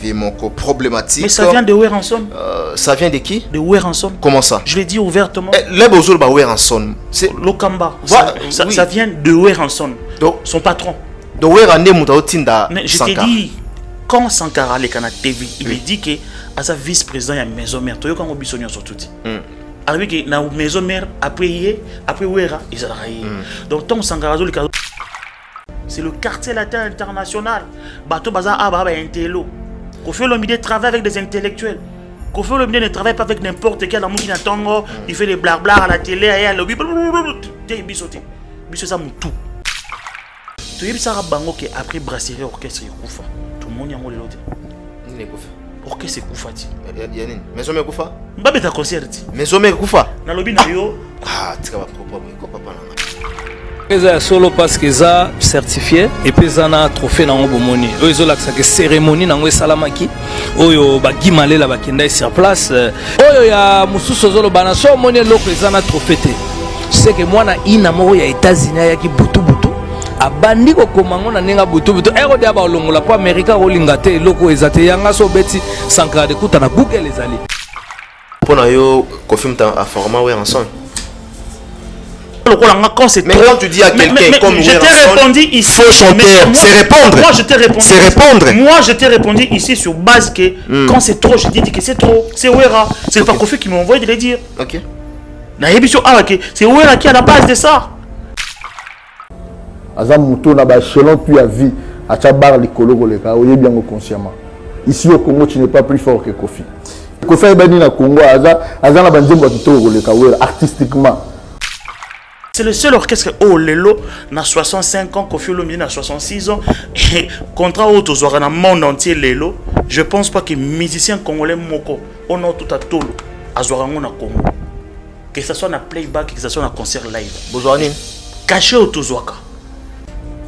et mon problématique. Mais ça vient de Weranson. Ça vient de qui? De Weranson. Comment ça? Je l'ai dit ouvertement. Les bozol ba Weranson. C'est Lokamba. Oui. Ça vient de Weranson. Donc son patron. De Werande Moutaotinda. Je t'ai dit, quand Sankara les Canada TV, il me dit que à sa vice-président il y a maison mère. Tu as quand on bisognon surtout dit. Avec que na maison mère après Wera ils ont raillé. Donc tant Sankara le c'est le quartier latin international. Bateau bazar aba intello. Kofi Olomide travaille avec des intellectuels. Kofi Olomide ne travaille pas avec n'importe quel amour qui n'attend. Il fait des blabla à la télé et à lobby. T'es bisoté. Biso ça moutou. Tu sais ça bango que après brasserie orchestre Koufa. Tout le monde y a molé l'autre. Ni Koufa. Orchestre Koufa ti. Yanine. Maison mère Koufa. Mbabe ta concert ti. Maison mère Koufa. Na lobby na yo. Ah, tu vas pas papa na. Eza solo parce que ça certifié et puis ça na trophée na ngobomoni. Oyo laksa que cérémonie na ngwe salamaki. Oyo ba gimale la bakenda sur place. Oyo ya mususu zolo bana so moni loko eza na trophée te. C'est que moi na ina moko ya États-Unis ya ki butu butu. Abandi ko komango na nenga butu butu. Ero dia ba olongola po America olinga te loko ezate yanga so beti Sankara de kuta na Google les ali. Pona yo confirme ta format ouais ensemble. Mais quand tu dis à quelqu'un comme je t'ai répondu ici. Faux chanteur, c'est répondre. Moi je t'ai répondu. C'est répondre. Moi je t'ai répondu ici sur base que quand c'est trop, je t'ai dit que c'est trop. C'est Wera. C'est pas Kofi qui m'a envoyé de le dire. Ok. C'est Wera qui est à la base de ça. Azam Mouto n'a pas selon puis à vie à Tchabar les Kologoleka, oye bien consciemment. Ici au Congo, tu n'es pas plus fort que Kofi. Kofi est béni na Congo, Azam la bandine boit tout Goleka, artistiquement. C'est le seul orchestre au Lelo na 65 ans, Kofi Olomide na 66 ans. Et contrat au Tozora dans le monde entier Lelo, je pense pas que musicien congolais moko on a tout à Tolo Azorango na Congo. Que ce soit na playback, que ce soit na concert live. Bozouani. Caché au Tozwaka.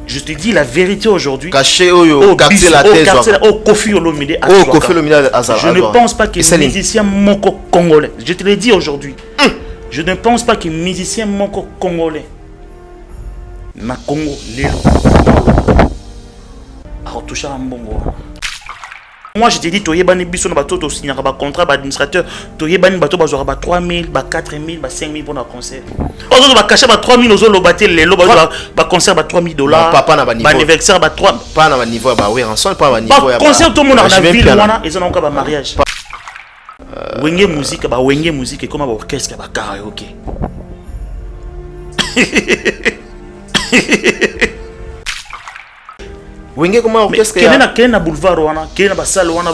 Je te dis la vérité aujourd'hui. Caché au quartier la tête. Au Kofi Olomide. Au Kofi Olomide Azara. Je ne pense pas que musicien moko congolais. Je te l'ai dit aujourd'hui. Je ne pense pas que musicien moko congolais na Congo lelo a touché un bongo. Moi je te dis toyebani biso na bato to signer ba contrat ba administrateur toyebani bato bazora ba 3000 ba 4000 ba 5000 pour un concert. Ozo ba cacher ba 3000 ozo lo bater lelo ba concert ba $3000. Papa na ba niveau. Ba anniversaire ba 3 pas na ba niveau ba oui ensemble pas ba niveau ya. Ba concert tout le monde na ville wana ils ont ba mariage. Wenge musique ba wenge musique comme ba orchestre ba karaoke. Wenge comme orchestre kena na boulevard wana kena ba salle wana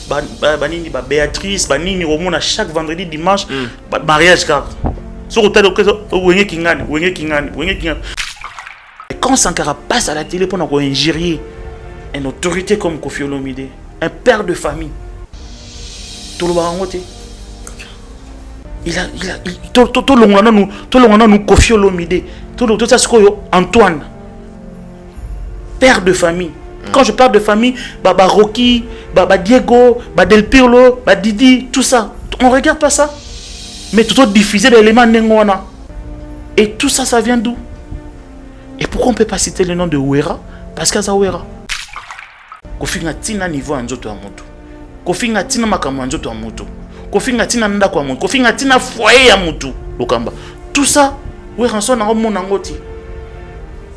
ba nini ba Béatrice ba nini au monde chaque vendredi dimanche ba mariage car sur hôtel wenge kingani. Et quand Sankara passe à la télé pour nous injurier une autorité comme Kofi Olomide, un père de famille, tout le monde il a tout le monde nous Kofi Olomide, tout ça c'est Antoine, père de famille. Quand je parle de famille, Rocky, Diego, Del Pirlo, Didi, tout ça, on regarde pas ça, mais tout diffuser l'élément Nengwana. Et tout ça, ça vient d'où? Et pourquoi on ne peut pas citer le nom de Wera? Parce qu'il y a Wera. Kofi Ngatina niveau Anzoto Amoto. Kofi Ngatina Makamu Anzoto Amoto. Kofi Ngatina Ndako Amoto. Kofi Ngatina Foyer Amoto. Lokamba. Tout ça, Weranson a mon angoti.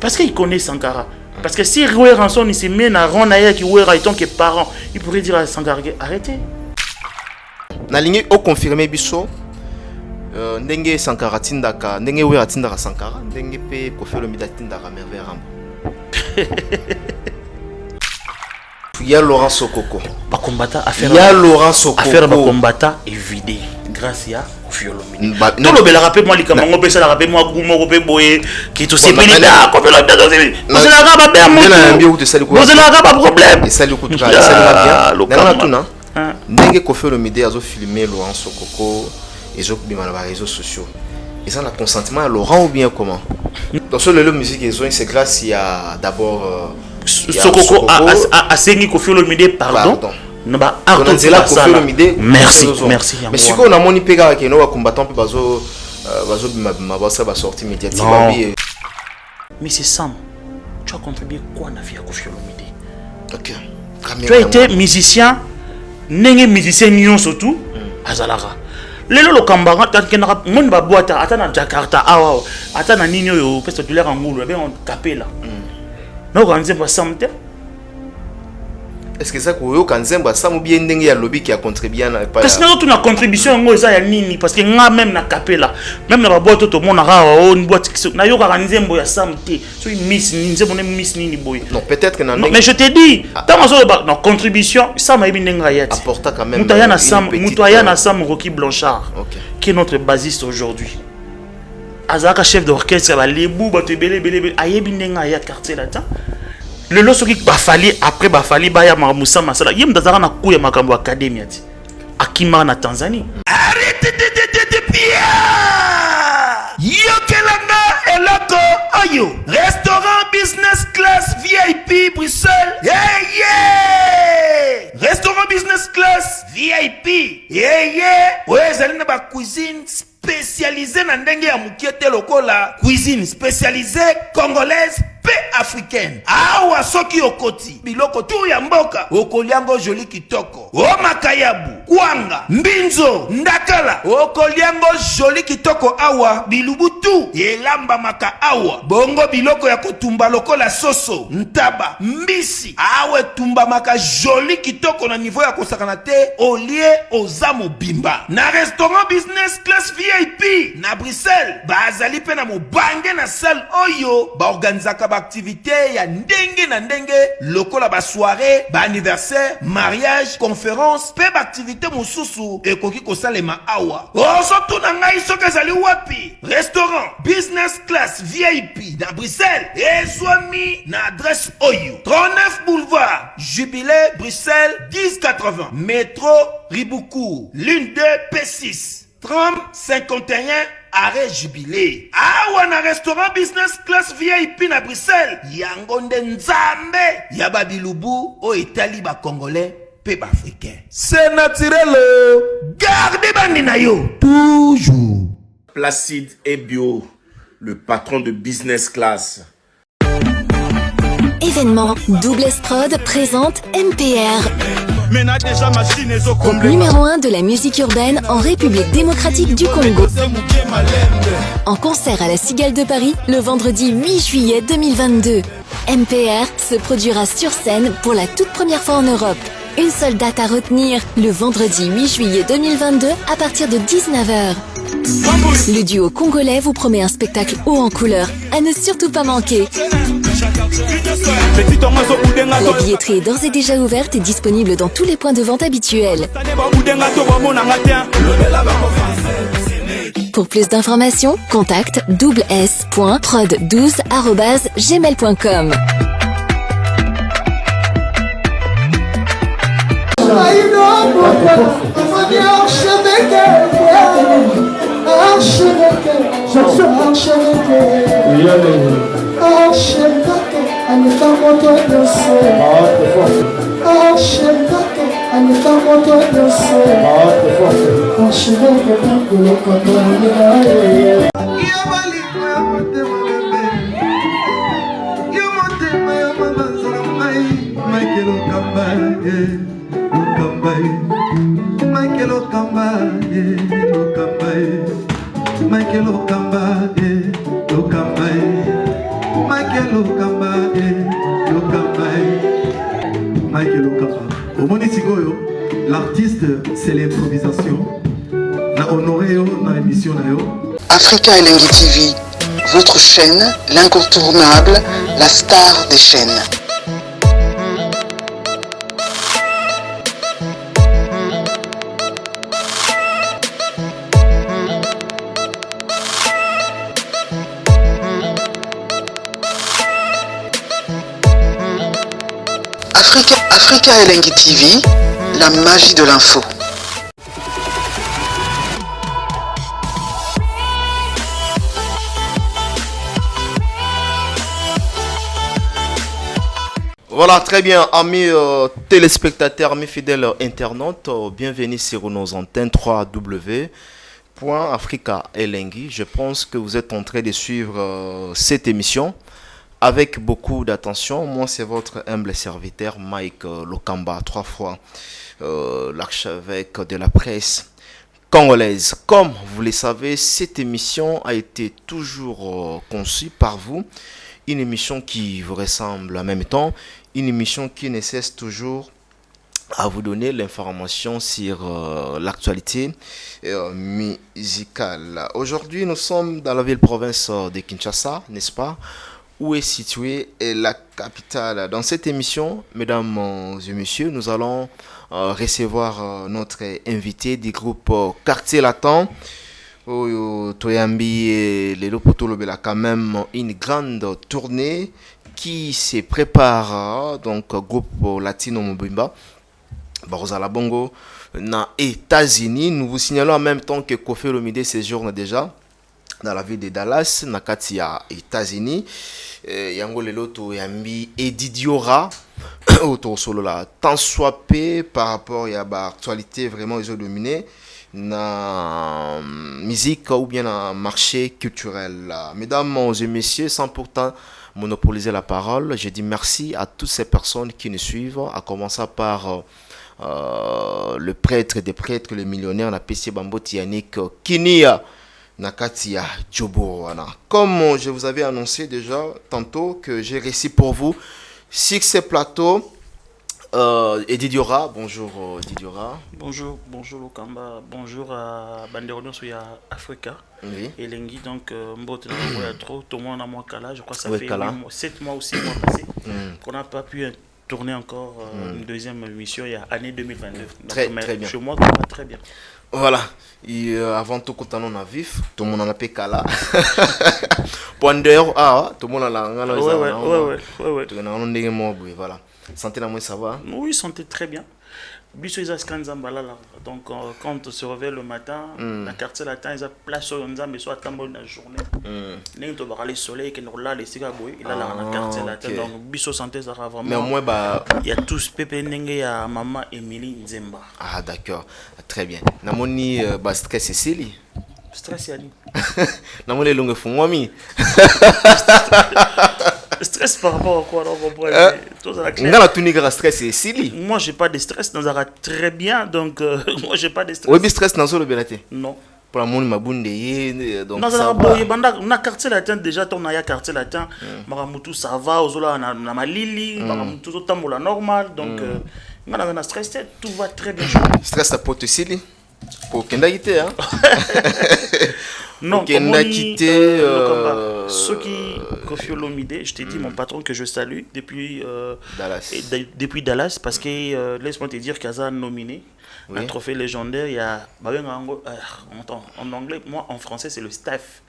Parce qu'il connaît Sankara. Parce que si Weranson il se met à Ronaya qui Wera étant que parent, il pourrait dire à Sankara arrêtez. Na ligne au confirmé biso. Ndenge Sankara tindaka ndenge Wera tindaka Sankara ndenge pe Kofi Olomide tindaka Merveille Rambo. Il y a Laurent Sokoko. Bakombata affaire. Il y a Laurent Sokoko. Affaire Bakombata est vidée grâce à Kofi Olomide. Tout le bel rappel moi les camarades on peut ça rappel moi Goumo Robé Boye qui est aussi pénible Kofi Olomide. Vous allez avoir pas vous allez avoir pas problème. Et ça le coup de grâce ça le bien. Dans tout non. Ndenge Kofi Olomide a filmé Laurent Sokoko et sur les réseaux sociaux. Ils ont le consentement à Laurent ou bien comment? Dans ce lieu musique c'est grâce à d'abord Sokoko a saigné Kofi Olomide pardon. Merci. Mais si on a moni pega que nous combattants pe bazo ba sortie médiatique. Mais c'est Sam. Tu as contribué quoi à la vie à Kofi Olomide? OK. Tu as été musicien ndenge musicien nyonso surtout azalaka lelo lokamba ngata mon ba boîte ata na Jakarta awa ata na nini oyo pesa douleur ngulu be on capela no kanze ba samte. Est-ce que ça koyo kanzemba ça mu bien ndenge ya lobby qui a contribué na pas parce que nous tuna contribution ngo eza ya nini parce que nga même na capela même na ba boîte to mona rawa on boîte na yo kanzembo ya samte so miss ni nzembo ne miss nini boy non peut-être que mais je te dis tant so ba na contribution ça m'a bien ndenga yati apporta quand même Mutaya na Sam Rocky Blanchard qui est notre bassiste aujourd'hui azaka chef d'orchestre ba lebu ba te belé ayebi ndenga ya quartier là ta le loso qui bafali après bafali baya Moussa Masala yem dazara na kuya makambo academia ti akima na Tanzanie arrête de pia yokelanga eloko ayo restaurant business class VIP Bruxelles restaurant business class VIP ouais zali na ba cuisine spécialisée na ndenge ya mukiete lokola cuisine spécialisée congolaise pe africaine awa soki okoti biloko tu ya mboka okoliango joli kitoko o makayabu kwanga mbinzo ndakala okoliango joli kitoko awa bilubutu elamba maka awa bongo biloko ya kotumba lokola soso ntaba mbisi awe tumba maka joli kitoko na niveau ya kosakana te olie oza mobimba na restaurant business class VIP na Bruxelles bazali pe na mobange na salle oyo ba organizaka ba activité ya ndenge na ndenge lokola ba soirée ba anniversaire mariage conférence pe ba activité mosusu ekoki kosalema awa oso tuna ngai soki ezali wapi restaurant business class VIP na Bruxelles ezwami na adresse oyo 39 boulevard Jubilé Bruxelles 1080 métro Riboucourt l'une 2 P6 30 51 arrêt Jubilé awa na restaurant business class VIP na Bruxelles yango nde nzambe ya babilubu o etali ba congolais pe ba africain c'est naturel gardez bandi na yo toujours Placide et Bio, le patron de business class. Événement Double Prod présente MPR. Numéro 1 de la musique urbaine en République démocratique du Congo. En concert à la Cigale de Paris le vendredi 8 juillet 2022. MPR se produira sur scène pour la toute première fois en Europe. Une seule date à retenir, le vendredi 8 juillet 2022 à partir de 19h. Le duo congolais vous promet un spectacle haut en couleur, à ne surtout pas manquer. La billetterie est d'ores et déjà ouverte et disponible dans tous les points de vente habituels. Pour plus d'informations, contacte doubles.prod12@gmail.com. L'artiste, c'est l'improvisation. La honoré dans l'émission. Africa Elengi TV, votre chaîne, l'incontournable, la star des chaînes. Africa Elengi TV, la magie de l'info. Voilà, très bien, amis téléspectateurs, amis fidèles internautes, bienvenue sur nos antennes 3W.Africa Elengi. Je pense que vous êtes en train de suivre cette émission avec beaucoup d'attention. Moi, c'est votre humble serviteur, Mike Lokamba, 3 fois l'archevêque de la presse congolaise. Comme vous le savez, cette émission a été toujours conçue par vous. Une émission qui vous ressemble en même temps. Une émission qui ne cesse toujours à vous donner l'information sur l'actualité musicale. Aujourd'hui, nous sommes dans la ville-province de Kinshasa, n'est-ce pas, où est située la capitale. Dans cette émission, mesdames et messieurs, nous allons recevoir notre invité du groupe Quartier Latin. Toyambi et les Lopotolobela, quand même une grande tournée qui se prépare, donc groupe Latino Mobimba. Barozala Bongo na États-Unis. Nous vous signalons en même temps que Koffi Olomide séjourne déjà dans la ville de Dallas, Nakatia, États-Unis. Yango Leloto Yambi et Didiora autour solo là. Tant soit peu par rapport à l'actualité vraiment ils ont dominé na musique ou bien na marché culturel. Mesdames et messieurs, sans pourtant monopoliser la parole, je dis merci à toutes ces personnes qui nous suivent, à commencer par le prêtre des prêtres, le millionnaire, la PC Bamboti Yannick Kinia Nakatia Djobo. Comme je vous avais annoncé déjà tantôt que j'ai réussi pour vous sur ces plateaux, Didiora, bonjour Didiora. Bonjour Lokamba, bonjour à Banderono Soya Africa. Oui. Et Lengi, donc, Mbote n'a trop, tout le monde a moins Kala, je crois que ça fait 7 mois ou 6 mois passés qu'on n'a pas pu tourner encore une deuxième émission il y a année 2022. Donc, très bien. Chez moi, ça va très bien. Voilà. Et avant tout, quand on a vif, tout le monde en a fait Kala. Ponder, tout le monde a la. Ouais. Voilà. Santé, ça va? Oui, santé très bien. Donc, quand on se réveille le matin, la quartier latin, ils ont place sur une zone, mais soit à la journée. Nous avons le soleil qui nous l'a laissé à boire. Il a la quartier latin. Donc, biso santé, ça va vraiment. Mais au moins, il y a tous Pépé Nengue et Maman Émilie Nzemba. Ah, d'accord. Très bien. Namoni, stress et Célie. Stress, Yanni. Namoni, longue fumami. Stress par rapport à quoi? Stress et Sili. Moi, j'ai pas de stress, nous avons très bien, donc moi, j'ai pas de stress. Oui, stress dans le Bénaté. Non. Pour la monde, ma bonne donc non, ça va. On a quartier latin déjà, on a quartier latin. Maramutu, ça va. Ozola, on a Malili. Maramutu, on a normal. Donc, on a stress, tout va très bien. Stress à Porte Sili. Pour Kendagité, hein. Non, Kendagité. Ceux qui Koffi Olomide, je t'ai dit mon patron que je salue depuis Dallas parce que laisse-moi te dire qu'il a nominé un trophée légendaire. Il y a en anglais, moi en français c'est le staff,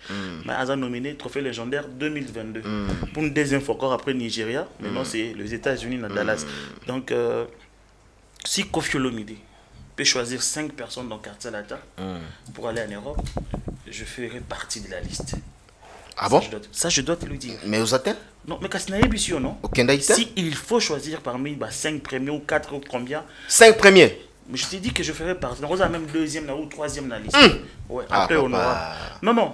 mais il a nominé trophée légendaire 2022 pour une deuxième fois encore après Nigeria. Maintenant c'est les États-Unis dans Dallas. Donc si Koffi Olomide peut choisir 5 personnes dans le quartier latin pour aller en Europe, je ferai partie de la liste. Ah bon? Ça, je dois te le dire. Mais vous attendez? Non, mais qu'est-ce que non? Si il faut choisir parmi 5 premiers ou 4 ou combien? 5 premiers? Mais je t'ai dit que je ferai partie. On a même deuxième ou troisième dans la liste. Ouais, après honorable. Non.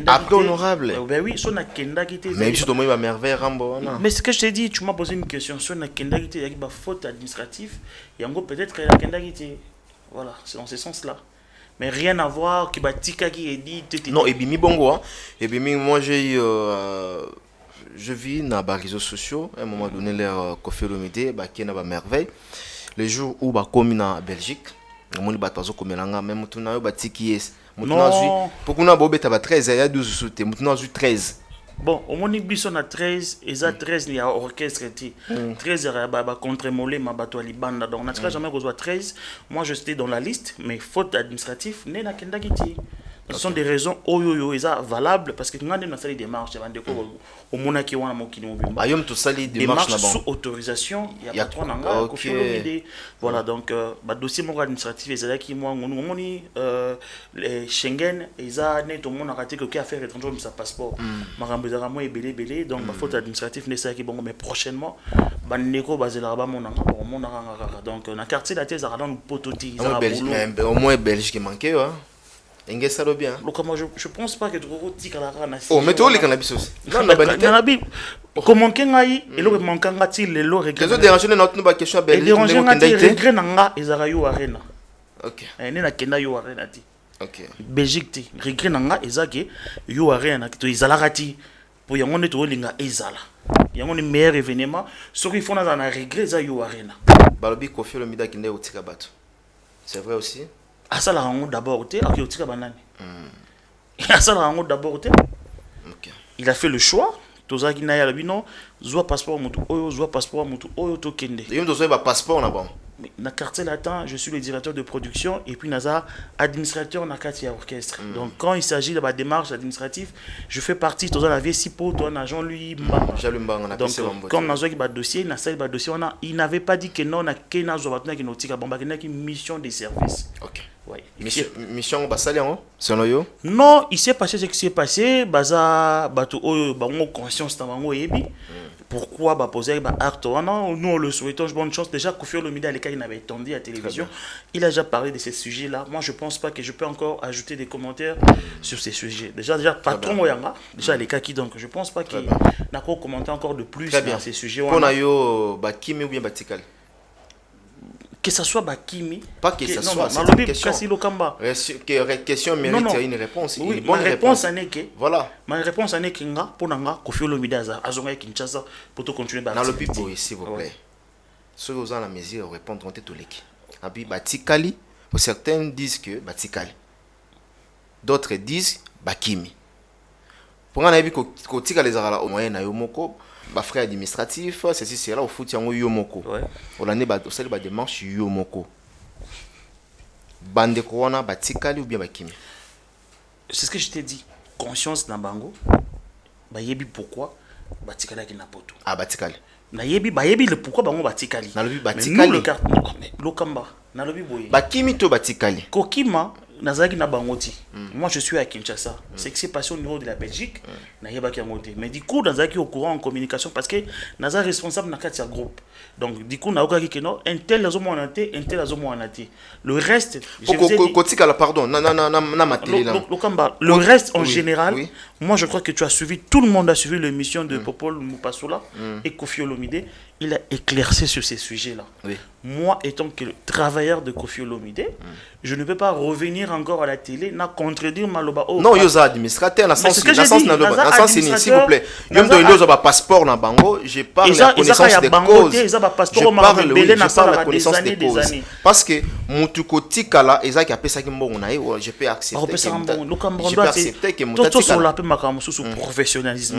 Après honorable. Ben oui, sur la Kendagité. Mais je te dis, merveille, Rambo. Mais ce que je t'ai dit, tu m'as posé une question. Sur la Kendagité, il y a une faute administrative. Et en gros, peut-être la Kendagité. Voilà, c'est dans ce sens-là. Mais rien à voir, qui va tika qui est dit. Non, et bien, bongo. Et bien, moi, je vis dans les réseaux sociaux. À un moment donné, leur Koffi Olomide, qui est dans merveille. Les jours où je suis en Belgique, je suis même non. Pourquoi on a 13, il y a 12 sous-té. Maintenant, j'ai 13. Bon, au moins, il y a 13, et ça 13, il y a orchestre. 13, il y a contre-molé, ma bateau à Libanda. Donc, on n'a jamais reçu 13. Moi, je suis dans la liste, mais faute administrative, n'est la Kendagiti. Ce sont des raisons valables parce que nous avons des démarches. Au Monaki, on a des démarches sous autorisation. Il y a pas trop d'engrais. Voilà, donc, le dossier administratif, c'est là qui moi, les Schengen, ils ont tout le monde a raté que affaire étrangère, ça passeport. Marambezara, moi, est belé. Donc, ma faute administrative, n'est ça qui bon, mais prochainement, Baneko, basé là-bas, mon donc, dans le quartier, la thèse, dans le pototis. Au moins, Belgique qui manquait, hein. Engesalo bien. Lokamba, je pense pas que tu tika la rana. Oh, mais tu as les cannabis aussi. Non, cannabis. Comment kengai et le mankanga ti le lo regret. Les autres dérangés notre pas question belle. Dérangés ngati regret nanga ezara yo arena. OK. Ne na kenda yo arena ti. OK. Belgique ti regret nanga ezake yo arena to ezala ti pour yango ne to linga ezala. Yango ni meilleur événement ce qu'il faut na regret za yo arena. Balobi Koffi Olomide kinde otika bato. C'est vrai aussi. Ça la rango d'abord te akiotika banani. Ça la rango d'abord te. OK. Il a fait le choix. Tozaki na ya labino zwa passeport mutu oyo zwa passeport mutu oyo to kende. Et même ba passeport na bon. Na quartier latin, je suis le directeur de production et puis naza administrateur na katia orchestre. Donc quand il s'agit de la démarche administrative, je fais partie de la vie sipo toi na Jean-Louis Mba. Donc comme nazo ki ba dossier, na salle ba dossier on a il n'avait pas dit que non na kena zo batuna ki notika bomba kena ki mission de service. OK. Ouais. Mission basali yango selon yo? Non, il s'est passé ce qui s'est passé, baza bato oyo bango conscience na bango yebi. Pourquoi poser acte? Non, nous on le souhaitons bonne chance. Déjà, Koffi Olomide à l'écart, il avait attendu à la télévision. Il a déjà parlé de ces sujets-là. Moi, je pense pas que je peux encore ajouter des commentaires sur ces sujets. Déjà patron Oyanga, déjà à l'écart qui donc, je pense pas qu'il n'a qu'à commenter encore de plus sur ces sujets. On a yo Bakimi ou bien Batikal. Que ça soit Bakimi, pas que ça soit, c'est une question mérite une réponse. Oui, une bonne réponse en est que voilà. Ma réponse en est que nga pour nanga Koffi Olomide azonga Kinshasa pour tout continuer dans le pipo s'il vous plaît. Ceux qui ont la mesure répondre en tout les. Abi Batikali, certains disent que Batikali. D'autres disent Bakimi. Pour un avis que Tika les arala au moyen na yomoko ba frère administratif, ceci c'est là au foot yango yomoko. On a né ba celle ba démarche yomoko. Bande corona Batikali ou bien Bakimi. C'est ce que je t'ai dit. Conscience na bango. Ba yebi pourquoi Batikali ki na poto. Ah Batikali. Na yebi ba yebi le pourquoi bango Batikali. Na lobi Batikali. Le kamba. Na lobi boye. Bakimi to Batikali. Kokima nazaki na bangoti. Moi je suis à Kinshasa. C'est que c'est passé au niveau de la Belgique. Na yeba ki ngote. Mais du coup nazaki au courant en communication parce que naza responsable na katia groupe. Donc du coup na okaki que non un tel azomo anaté, un tel azomo anaté. Le reste Kotika la pardon na matélé là. Le reste en général, moi je crois que tu as suivi, tout le monde a suivi l'émission de Popol Mupasola et Koffi Olomide. Il a éclairci sur ces sujets-là. Oui. Moi, étant que le travailleur de Koffi Olomide, je ne peux pas revenir encore à la télé, n'a contredire Maloba. Oh, non, il y a administrateur, dans sens s'il vous plaît. Même dans il y a passeport dans Bango, j'ai pas la connaissance des causes. Je parle la connaissance des causes. Parce que Mutukotika là, ils ont appelé ça qui je peux accepter. Je peux accepter que Mutukotika là. Professionnalisme.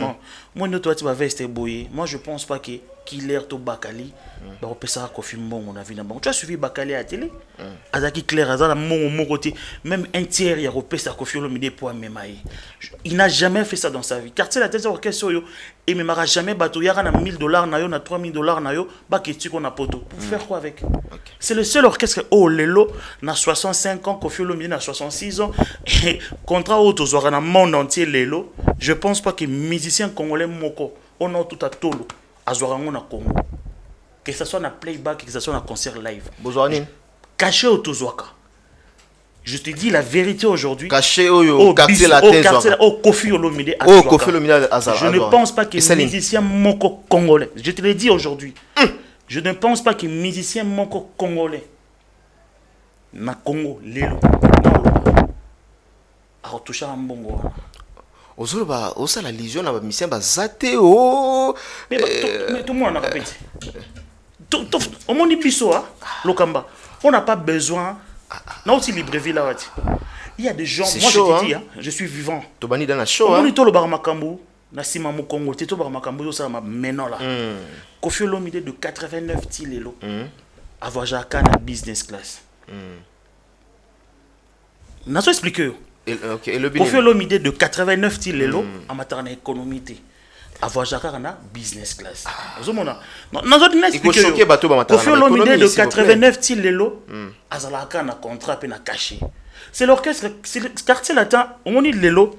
Moi, moi, je pense pas que Killer to Bakali, bah on peut ça Koffi Mbongo on a vu tu as suivi Bakali à la télé, Azaki Claire Azala mon côté, même un tiers il y a repé ça Koffi Olomide pour Memaï. Il n'a jamais fait ça dans sa vie. Car c'est la tête orchestre yo et me mara jamais bateau y a $1,000 na yo na $3,000 na yo ba que qu'on a poto. Pour faire quoi avec? C'est le seul orchestre oh lelo na 65 ans Koffi Olomide na 66 ans et contrat auto zo na monde entier lelo. Je pense pas que musicien congolais moko on a tout à tolo. Azorango na Congo. Que ce soit na playback, que ce soit na concert live. Caché au Tozwaka. Je te dis la vérité aujourd'hui. Caché au quartier latin. Au Koffi Olomide. Je ne pense pas que musicien moko congolais. Je te l'ai dit aujourd'hui. Je ne pense pas que musicien moko congolais. Na Congo, lelo. A retouché un bongo. Ozoloba la légion na mission bazate o mais tout le monde a répété au monde biso lokamba on n'a pas besoin na aussi libreville là il y a des gens moi je te dis je suis vivant to bani dans la show on est to lo baramakambu na sima mo Congo te to baramakambu ça ma maintenant là Koffi Olomide de 89 tilelo avoir jaka na business class n'a pas expliqué. Koffi Olomide de 89 tilelo en matière d'économie. Avoir Jacques na business class. Koffi Olomide de 89 tilelo azalaka na contrat pe na caché. C'est l'orchestre, c'est le quartier latin. On dit lelo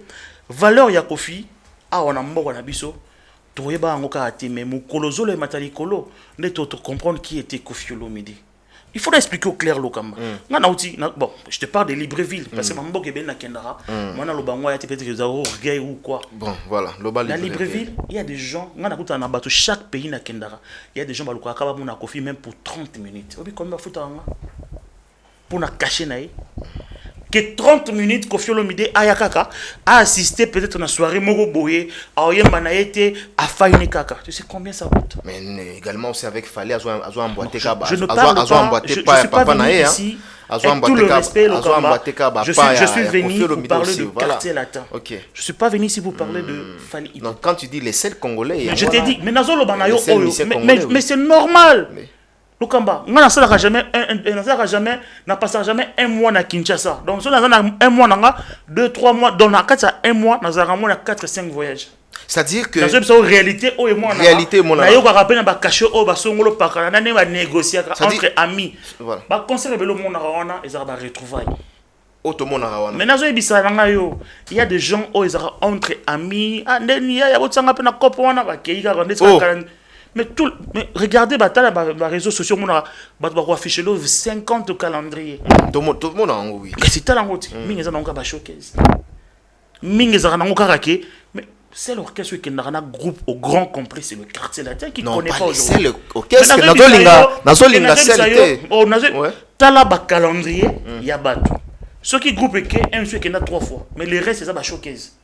valeur ya Koffi a on a mboko na biso. Toyeba ngoka ati mais mukolozo le matalikolo ne to comprendre qui était Koffi Olomide. Il faudra expliquer au clair Lokamba. Bon, je te parle de Libreville, parce que Mambo Geben na Kendara, moi, dans le Bango, il y a peut-être des orgueils ou quoi. Bon, voilà, dans Libreville, il y a des gens, chaque pays na Kendara, il y a des gens qui ont Kofi même pour 30 minutes. Combien de fois pour na cacher naï? Que 30 minutes Kofi Olomide Ayakaka a assisté peut-être à une soirée Moro Boye, à Oyemanaete, à Faïne Kaka. Tu sais combien ça coûte? Mais également aussi avec Fallait, à emboîter Kaba. Je ne parle pas, je suis pas venu ici, avec tout le respect, je suis venu pour parler de quartier latin. Je ne suis pas venu ici pour parler de Fallait. Donc quand tu dis les seuls Congolais... Je t'ai dit, mais Nazolo Banayo, mais c'est normal. Lukamba, on n'a passé jamais un mois à Kinshasa. Donc, si on a un mois, 2-3 mois, dans la 4 un mois, on a 4-5 voyages. C'est-à-dire que. Dans une réalité, on a rappelé un cachet au basongolo par on a négocié entre amis. Voilà. Conseil le monde a ils ont retrouvailles. Mais il y a des gens entre amis. Il y a d'autres gens qui ont mais regardez les réseaux sociaux, on a affiché 50 calendriers. Tout le monde a oui. C'est talent. Mais c'est l'orchestre qui a un groupe au grand complet, c'est le quartier latin qui ne connaît pas aujourd'hui. C'est l'orchestre qui a un calendrier, il y a battu. Ceux qui groupent un qui a 3 fois, mais le reste c'est ça showcase.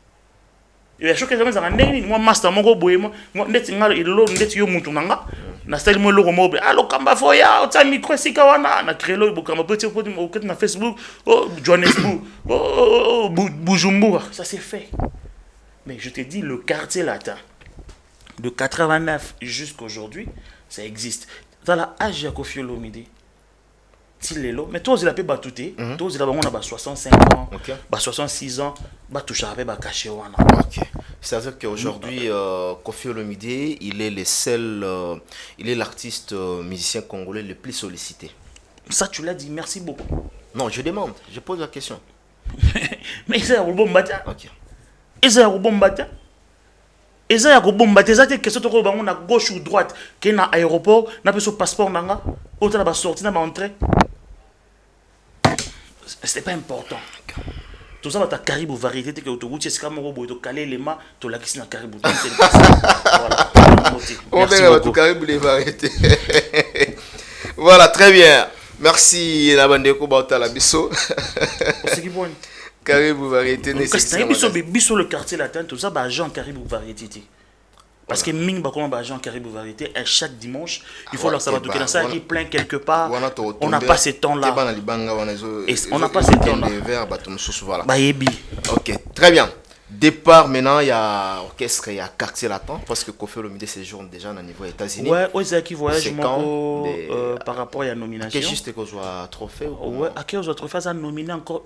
Et je suis moi master mon boy moi net ngalo ilo net yo muntu nanga na style mo logo mo allo kamba foya o micro sika wana na créer lo kamba petit na Facebook Johannesburg Bujumbura ça c'est fait. Mais je te dis le quartier latin de 89 jusqu'à aujourd'hui ça existe dans la âge ya Kofi Olomide. Mais toi, vous avez battuté, toi, vous avez 65 ans, 66 ans, vous avez caché. C'est-à-dire qu'aujourd'hui, Kofi Olomide, il est le seul, il est l'artiste musicien congolais le plus sollicité. Ça, tu l'as dit, merci beaucoup. Non, je demande, je pose la question. Mais c'est un bon matin. Et c'est un bon matin. Et c'est un bon matin. C'est une question de gauche ou droite, qui est dans l'aéroport, n'a pas son passeport, autant de sortie, n'a pas entrée. C'est pas important. Tout ça, tu as caribou variété, tu as autoroute, tu as calé les mains, tu as la caribou. Voilà, très bien. Merci, la bande de Kobauta la bisso. Caribou variété nécessaire. Bisso le quartier latin, tout ça, agent caribou variété. Parce que Ming va comme agent caribou variété, et chaque dimanche, il faut leur savoir que ça qui plein quelque part. On n'a pas ce temps-là. On n'a pas ce temps-là. Ok, très bien. Départ maintenant, il y a orchestre, il y a quartier latin parce que Kofi Olomide séjourne déjà au niveau États-Unis. Ouais, c'est qui voyage par rapport à la nomination. Qu'est-ce juste que je vois trophée? Ouais, à quel trophée ça a nominé encore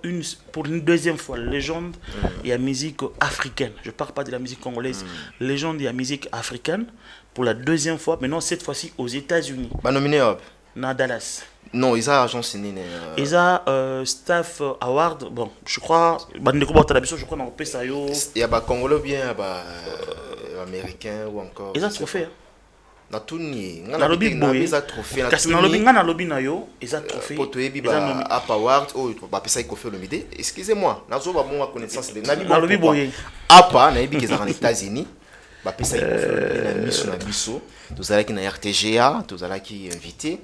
pour une deuxième fois légende et la musique africaine. Je parle pas de la musique congolaise. Légende et la musique africaine pour la deuxième fois, maintenant cette fois-ci aux États-Unis. Bah nominé dans Dallas. Non, ils ont agence ils ont staff award. Bon, je crois je crois dans Pesayo. Il y a Congolais bien, américain ou encore. Ils ont trophée. Na tout ni. Na lobby boy. Ils ont trophée. Kasi na lobby ngana lobby na yo, ils ont trophée. Pour toi ba award ba pesa Kofi Olomide. Excusez-moi, nazo ba bon connaissance de na lobby boy. Apa na yebi qu'ils sont aux États-Unis. Ba pesa Kofi Olomide na biso. Tous allez qui na RTGA, tous allez qui invité.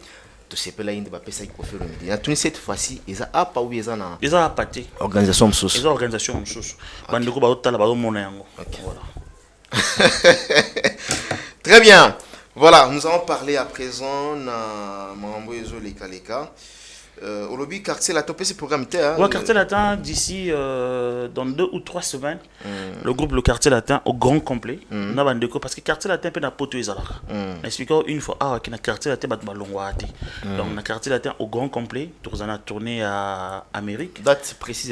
Tout ce que là il va passer Kofi Olomide. Tout cette fois-ci ils a pas où ils en a. Ils ont appaté. Organisation msous. Ils ont organisation msous. Bandeko ba otala ba mona yango. Voilà. Très bien. Voilà, nous allons parler à présent na Mambo Ezo Leka. Au lobby quartier latin, ce programme ouais, quartier latin d'ici dans 2 ou 3 semaines. Le groupe le quartier latin au grand complet. Parce que quartier latin peut na poto ezalaka. Expliquons une fois que na quartier latin bat balongwati. Donc na quartier latin au grand complet, tous en a tourné à Amérique. Date précise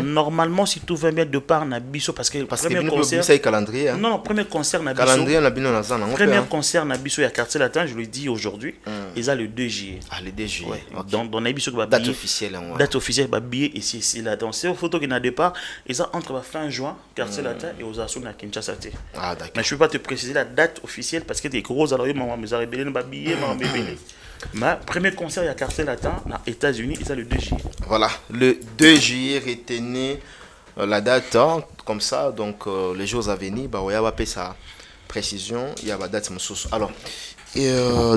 normalement si tout va bien de part na biso parce que premier concert c'est calendrier. Non, premier concert na biso. Calendrier na bino na zana. Premier concert na biso ya quartier latin, je le dis aujourd'hui, ils a le 2 juillet. Ah le 2 juillet. Dans na biso date officielle date officielle billet ici là donc c'est une photo qui n'a départ et ça entre fin juin quartier latin et aux Açores à Kinshasa. Ah d'accord. Mais je peux pas te préciser la date officielle parce que des gros alors maman me a révélé ba billet maman bébé Ma premier concert à Quartier Latin aux États-Unis, c'est le 2 juillet. Voilà, le 2 juillet retenez la date comme ça, donc les jours à venir, bah il y a sa précision, il y a la date alors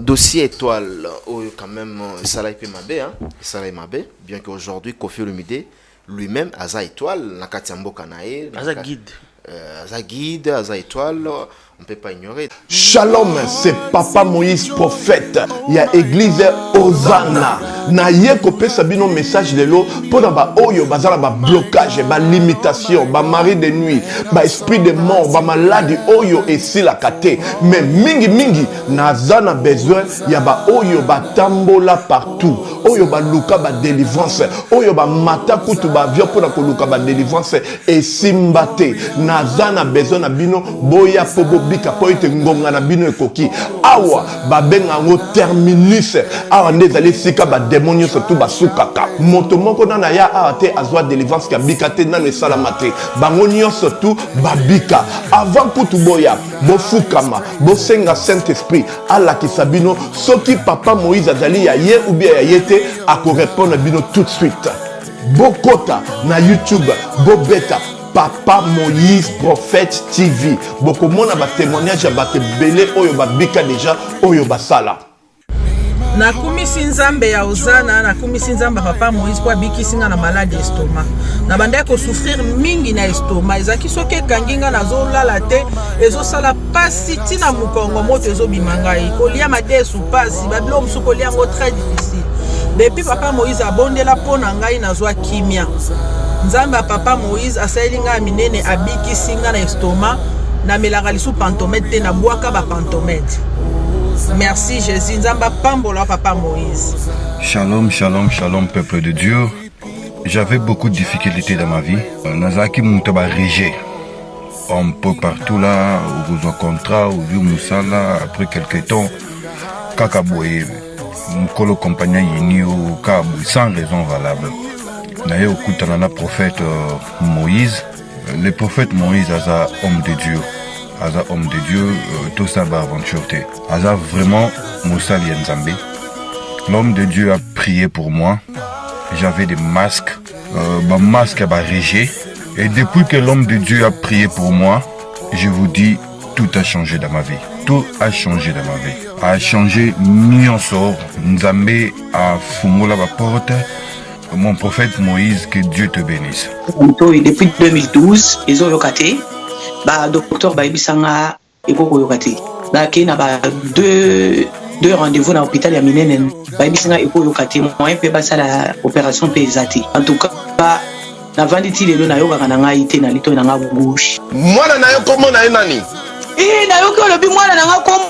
dossier étoile quand même ça l'a été mabé ça l'a mabé bien qu'aujourd'hui Koffi Olomide lui-même a étoile na Katiambo Kanae a guide Aza étoile, on ne peut pas ignorer. Shalom, c'est Papa Moïse prophète. Il y a église Hosanna. Na ye kopé sabino message de l'eau pour ba oyo bazala ba blocage, ba limitation, ba mari de nuit, ba esprit de mort, ba maladie oyo et si la kate. Mais mingi nazana besoin ya ba oyo ba tambola partout. Oyo ba luka ba délivrance, oyo ba mata kutu ba vio pour na luka ba délivrance et simbate. Nazana besoin na bino boya pobo bika po ite ngonga na bino ekoki. Awa ba benga ngo terminus. Awa ndezali sika ba démonio surtout basukaka moto moko na ya ate azwa délivrance ka bikate na le salamate bango surtout babika avant kutu boya bofukama bosenga Saint-Esprit ala kisabino soki Papa Moïse azali ya ye ou bien ya yete ako répondre bino tout de suite bokota na YouTube bobeta Papa Moïse Prophète TV boko mona ba témoignage ba belé oyo babika déjà oyo basala nakumisi nzambe ya Hosanna nakumisi nzambe Papa Moïse po abikisinga na maladie estomac na banda ko souffrir mingi na estomac ezaki soki ekanginga nazolala te ezosala pasi tina mukongo moto ezobimanga kolia mate supasi babilo musu kolia ngo très difficile depuis Papa Moïse abondela pona ngai nazwa kimia nzambe Papa Moïse asayelinga minene abikisinga na estomac na melaka lisu pantomètre te na bwaka ba pantomètre. Merci Jésus, Nzamba Pambola Papa Moïse. Shalom, shalom, shalom peuple de Dieu. J'avais beaucoup de difficultés dans ma vie. Nazaki Moutaba Régé. Un peu partout là, où vous en contrat, où vous Moussala, après quelques temps, Kakaboye, Mkolo compagnon Yeni au Kabou, sans raison valable. D'ailleurs, au Koutanana prophète Moïse, le prophète Moïse est un homme de Dieu. Aza homme de Dieu, tout ça va aventure. Aza vraiment Moussa Lienzambe. L'homme de Dieu a prié pour moi. J'avais des masques, masque à régé. Et depuis que l'homme de Dieu a prié pour moi, je vous dis, tout a changé dans ma vie. Tout a changé dans ma vie. A changé Nyonsor. Nzambe a fumula la porte. Mon prophète Moïse, que Dieu te bénisse. Depuis 2012, ils ont locaté. Ba docteur ba ibisanga ekoko yokati ba kina ba deux rendez-vous na hôpital ya minene ba ibisanga ekoko yokati moyen pe basala opération pesati en tout cas ba na vanditi lelo na yoka kana ngai te na lito na nga gauche mwana na yo komo na nani na yo ko lobi mwana na nga komo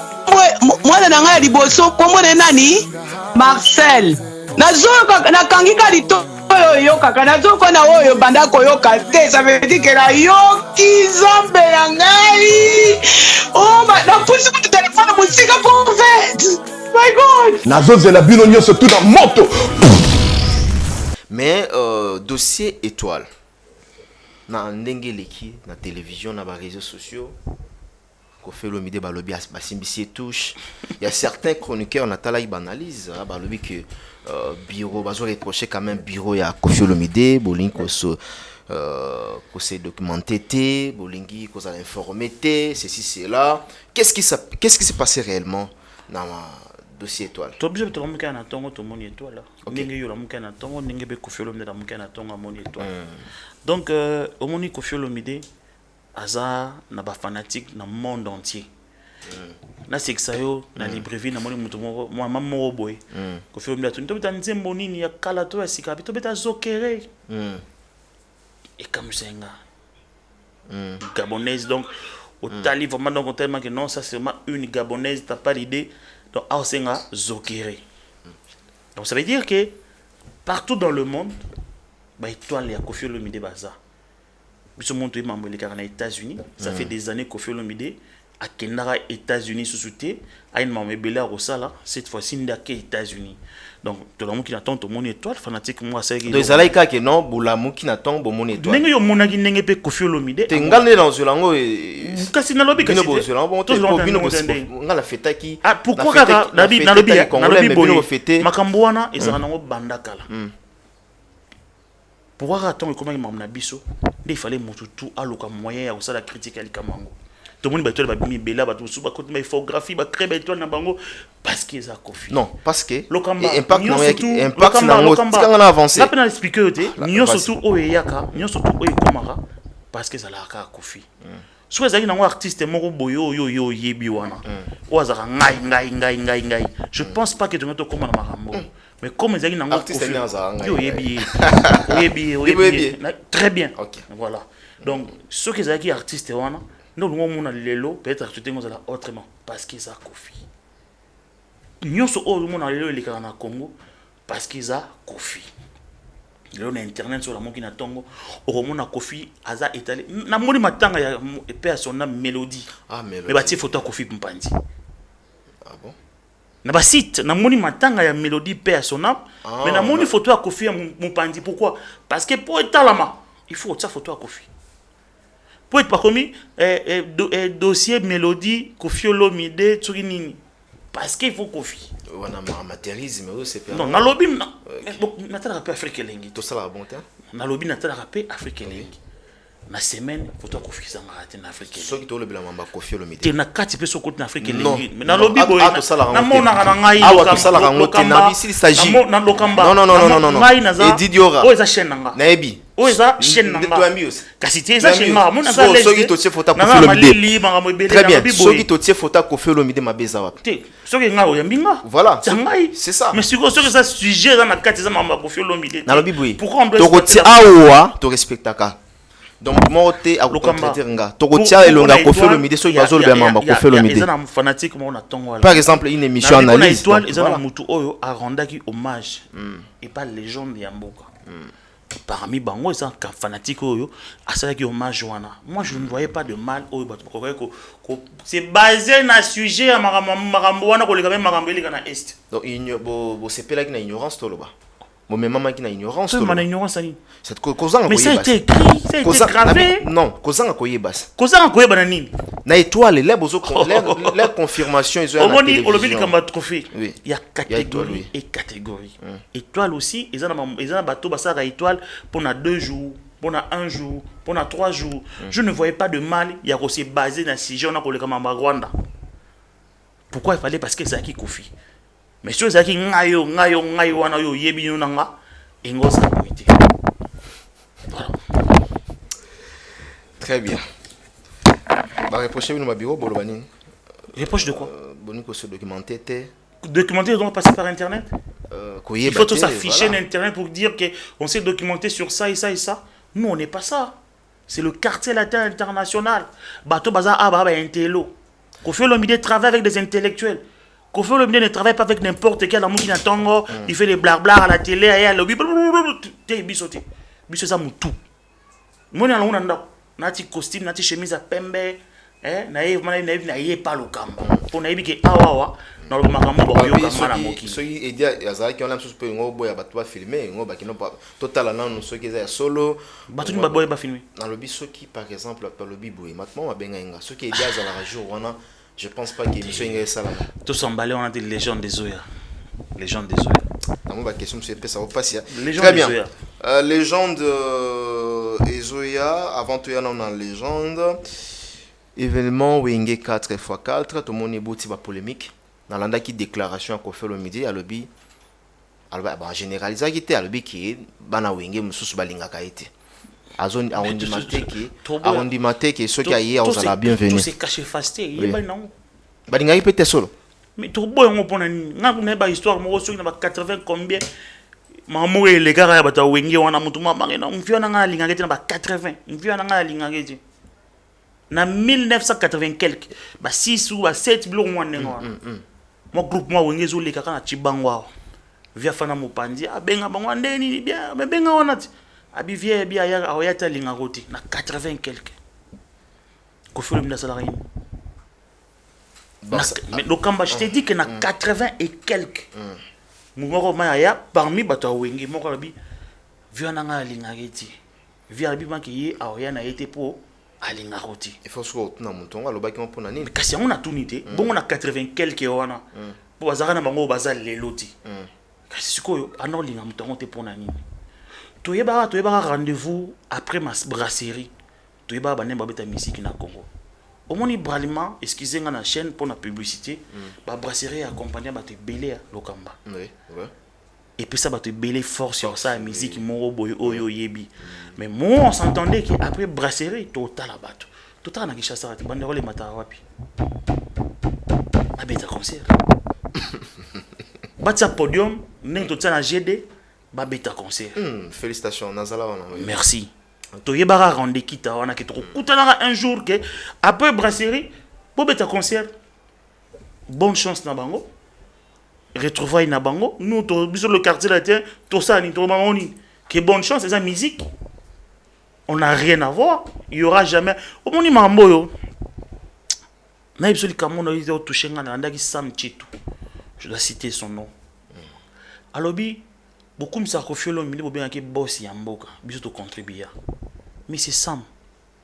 mwana na nga liboso komo na nani Marcel na zoka na kangika lito yo kaka nazoko na oyo banda koyoka te ça veut dire que la yoki zombe ya ngai oh ma na pusi ku téléphone musika prophète my god nazozela bino nyonso tout na moto mais dossier étoile na ndenge leki na télévision na ba réseaux sociaux Koffi Olomide balobi basimbisi touche il y a certains chroniqueurs na tala banalise balobi que bureau bazo reprocher quand même bureau ya Koffi Olomide bolingi ko se documenter té bolingi ko za informer té ceci cela qu'est-ce qui s'est passé réellement dans dossier étoile to objet to muka na tongo to moni étoile ndenge yo la muka na tongo ndenge be Koffi Olomide na muka na tongo moni étoile donc au moni Koffi Olomide aza na ba fanatique na monde entier na seksayo na Libreville na moni mutu mo mamo boy Koffi Olomide to beta nzembo nini ya kala to ya sika to beta zokere et comme senga gabonaise donc au tali vraiment donc tellement que non ça c'est vraiment une gabonaise t'as pas l'idée donc au senga zokere donc ça veut dire que partout dans le monde ba étoile ya Koffi Olomide baza biso monto mambo les aux États-Unis ça fait des années Koffi Olomide à Kendara États-Unis sous souté à une maman bella Rosala cette fois-ci ndake États-Unis donc tout le monde qui attend tout mon étoile fanatique moi c'est donc zalaika que non bulamu qui attend bon mon étoile ndenge yo monaki ndenge pe Koffi Olomide te ngale dans zolango et kasi na lobi kasi bino zolango to bino ngala feta ki ah pourquoi kaka na lobi makambo wana ezala nango banda kala pourquoi attendre comment maman na biso il fallait mututu aloka moyen ya osala critique ali kamango tout le monde battu ba bimi bela ba tout ba côté ma infographie ba créer étoile na bango parce que ça Koffi non parce que impact nango tikanga avancer la peine expliquer te nyo surtout oyaka nyo surtout oyikomaka parce que ça la ka Koffi soit ezali nango artiste moko boyo yo yebi wana ozaka ngai je pense pas que tu meto comme na makambo mais comme ezali nango artiste yo yebi très bien voilà donc ceux qui ezali artiste wana non on a lelo peut-être que tu t'es autrement parce que ça Koffi nyonso o mon a lelo le na Congo parce que ça Koffi lelo na internet sur la moki na tongo o mona Koffi aza étalé na moni matanga ya epé à son âme mélodie mais bati photo Koffi Mpandi ah bon na ba site na moni matanga ya mélodie paix à son âme mais na moni photo à Koffi Mpandi pourquoi parce que pour etalama il faut ça photo à Koffi pour être pas commis dossier mélodie Koffi Olomide Tsurinini parce qu'il faut Koffi on a amatérisme c'est non na lobby na tala rapper Afrique lengi tout ça la bon temps na lobby na tala rapper Afrique lengi na semaine photo Koffi sanga raté na Afrique so ki to le bilamba Koffi Olomide te na kati pe so côté na Afrique lengi mais na lobby boy na mona na ngai to ça la rangote na bisi il s'agit na lokamba non ngai na za Didiora o eza chaîne nga na ebi o eza chaîne nga kasi te eza chaîne nga mona za so ki to tie photo Koffi Olomide très bien so ki to tie photo Koffi Olomide mabeza wapi te so ki nga o yambinga voilà c'est ça mais si so que ça sujet za na kati za mama Koffi Olomide na lobby boy pourquoi on doit to roti awa to respectaka donc moi te a contraire nga to rotia elonga Koffi Olomide so bazolo bien mama Koffi Olomide eza na fanatique mo na tongo par exemple une émission analyse étoile eza na mutu oyo a rondaki hommage et pas légende ya mboka parmi bango eza ka fanatique oyo asalaki hommage wana moi je ne voyais pas de mal oyo bato ko c'est basé na sujet ya makambo wana ko leka même makambo eleka na est donc bo sepelaki na ignorance to loba mon maman qui na ignorance to loba na ignorance ani cette causant mais ça a été écrit ça a été gravé non causant koyebas causant koyeba nini na étoile les bozo les confirmation ils ont na télévision olobeli kamba trophée il y a catégorie et catégorie étoile aussi ils ont bateau basaka étoile pendant 2 jours pendant 1 jour pendant 3 jours je ne voyais pas de mal il y a aussi basé na sujet on a koleka mamba Rwanda pourquoi il fallait parce que ça qui Koffi mais si ça qui ngayo wana yo yebi nanga engo ça poité voilà très bien bah reprocher nous ma bureau bolobani reproche de quoi boniko se documenter documenter doit passer par internet il faut tout s'afficher sur internet pour dire que on s'est documenté sur ça et ça et ça nous on n'est pas ça c'est le quartier latin international bateau bazar aba intello Koffi Olomide travaille avec des intellectuels Koffi Olomide ne travaille pas avec n'importe quel amour qui n'attend il fait des blabla à la télé et à lobby t'es bisoté biso ça mutu moi na lona ndako nati costume nati chemise à pembe na ye pas le kamba on a dit que awawa na le makambo ba yo kama moki so i edia yazaki on a sous pe ngo boya ba toi filmer ngo ba kino total na no so ki za solo ba tuni ba boya ba filmer na lobby so ki par exemple par lobby boy maintenant ma benga nga so ki edia za la jour wana je pense pas que monsieur Ingé ça là tout s'emballer on a des légendes des Oya légende des Oya na mo ba question monsieur pe ça va passer très bien légende Ezoya avant tout y en a légende événement Wenge 4x4 tout le monde est bouti ba polémique dans l'anda qui déclaration à Koffi Olomide à lobby alors ba généraliser qui était à lobby qui bana Wenge mususu balingaka été arrondimate qui ceux qui aillent aux la bienvenue tout c'est caché fasté il ba non balingaka peut-être solo mais tout boy on pona na ba histoire mo so na ba 80 combien mamu les gars ba ta Wenge wana mutu mama na mfio na nga lingaka na ba 80 mfio na nga lingaka na 1980 quelque ba 6 ou ba 7 blocs moi nengo mo groupe moi Wenge zo lekaka na Chibangwa via fana mopandi abenga bango ndeni bien mais benga wana abi vie bien ya oyata linga roti na 80 quelque Koffi Olomide salarié Mais le Kamba, je t'ai dit qu'il y a 80 et quelques. Parmi les Wenge, vu un an Lingageti. Vu un biban qui est à été pour Alingagoti. Il faut se retrouver dans mon ton, alors qu'il y a un peu de temps. Si on a tout nité, bon, on a 80 quelques wana. Pour Bazara Nabango Bazal les lotis. C'est quoi, un an Lingamouton, t'es pour Nani. Tu es rendez-vous après ma brasserie. Tu es ta musique na Congo. Au moins, braliment, excusez-moi la chaîne pour la publicité, la brasserie accompagnée par te belé Lokamba. Oui, oui. Et puis ça va te belé fort sur ça, la musique, mon boy, oyo yebi. Mais moi, on s'entendait qu'après brasserie, total à battre. Total à Kishasa, tu bandes les matarawapi. Ah ben, t'as concert. Batsa podium, n'est tout ça à GD, bah bêta concert. Félicitations, Nazala. Merci. Tu es barra rendre quitte on a que trop un jour que après brasserie pour bêta concert. Bonne chance na bango. Retrouvailles na bango. Nous sur le quartier latin, tout ça ni tout mamoni. Que bonne chance, c'est la musique. On n'a rien à voir. Il y aura jamais. Au moni mambo yo. Na ibsoli kamono izo toucher ngana ndaki Sam Chitu. Je dois citer son nom. Alobi beaucoup de sacrifices, mais il y a des boss qui ont contribué. Mais c'est Sam.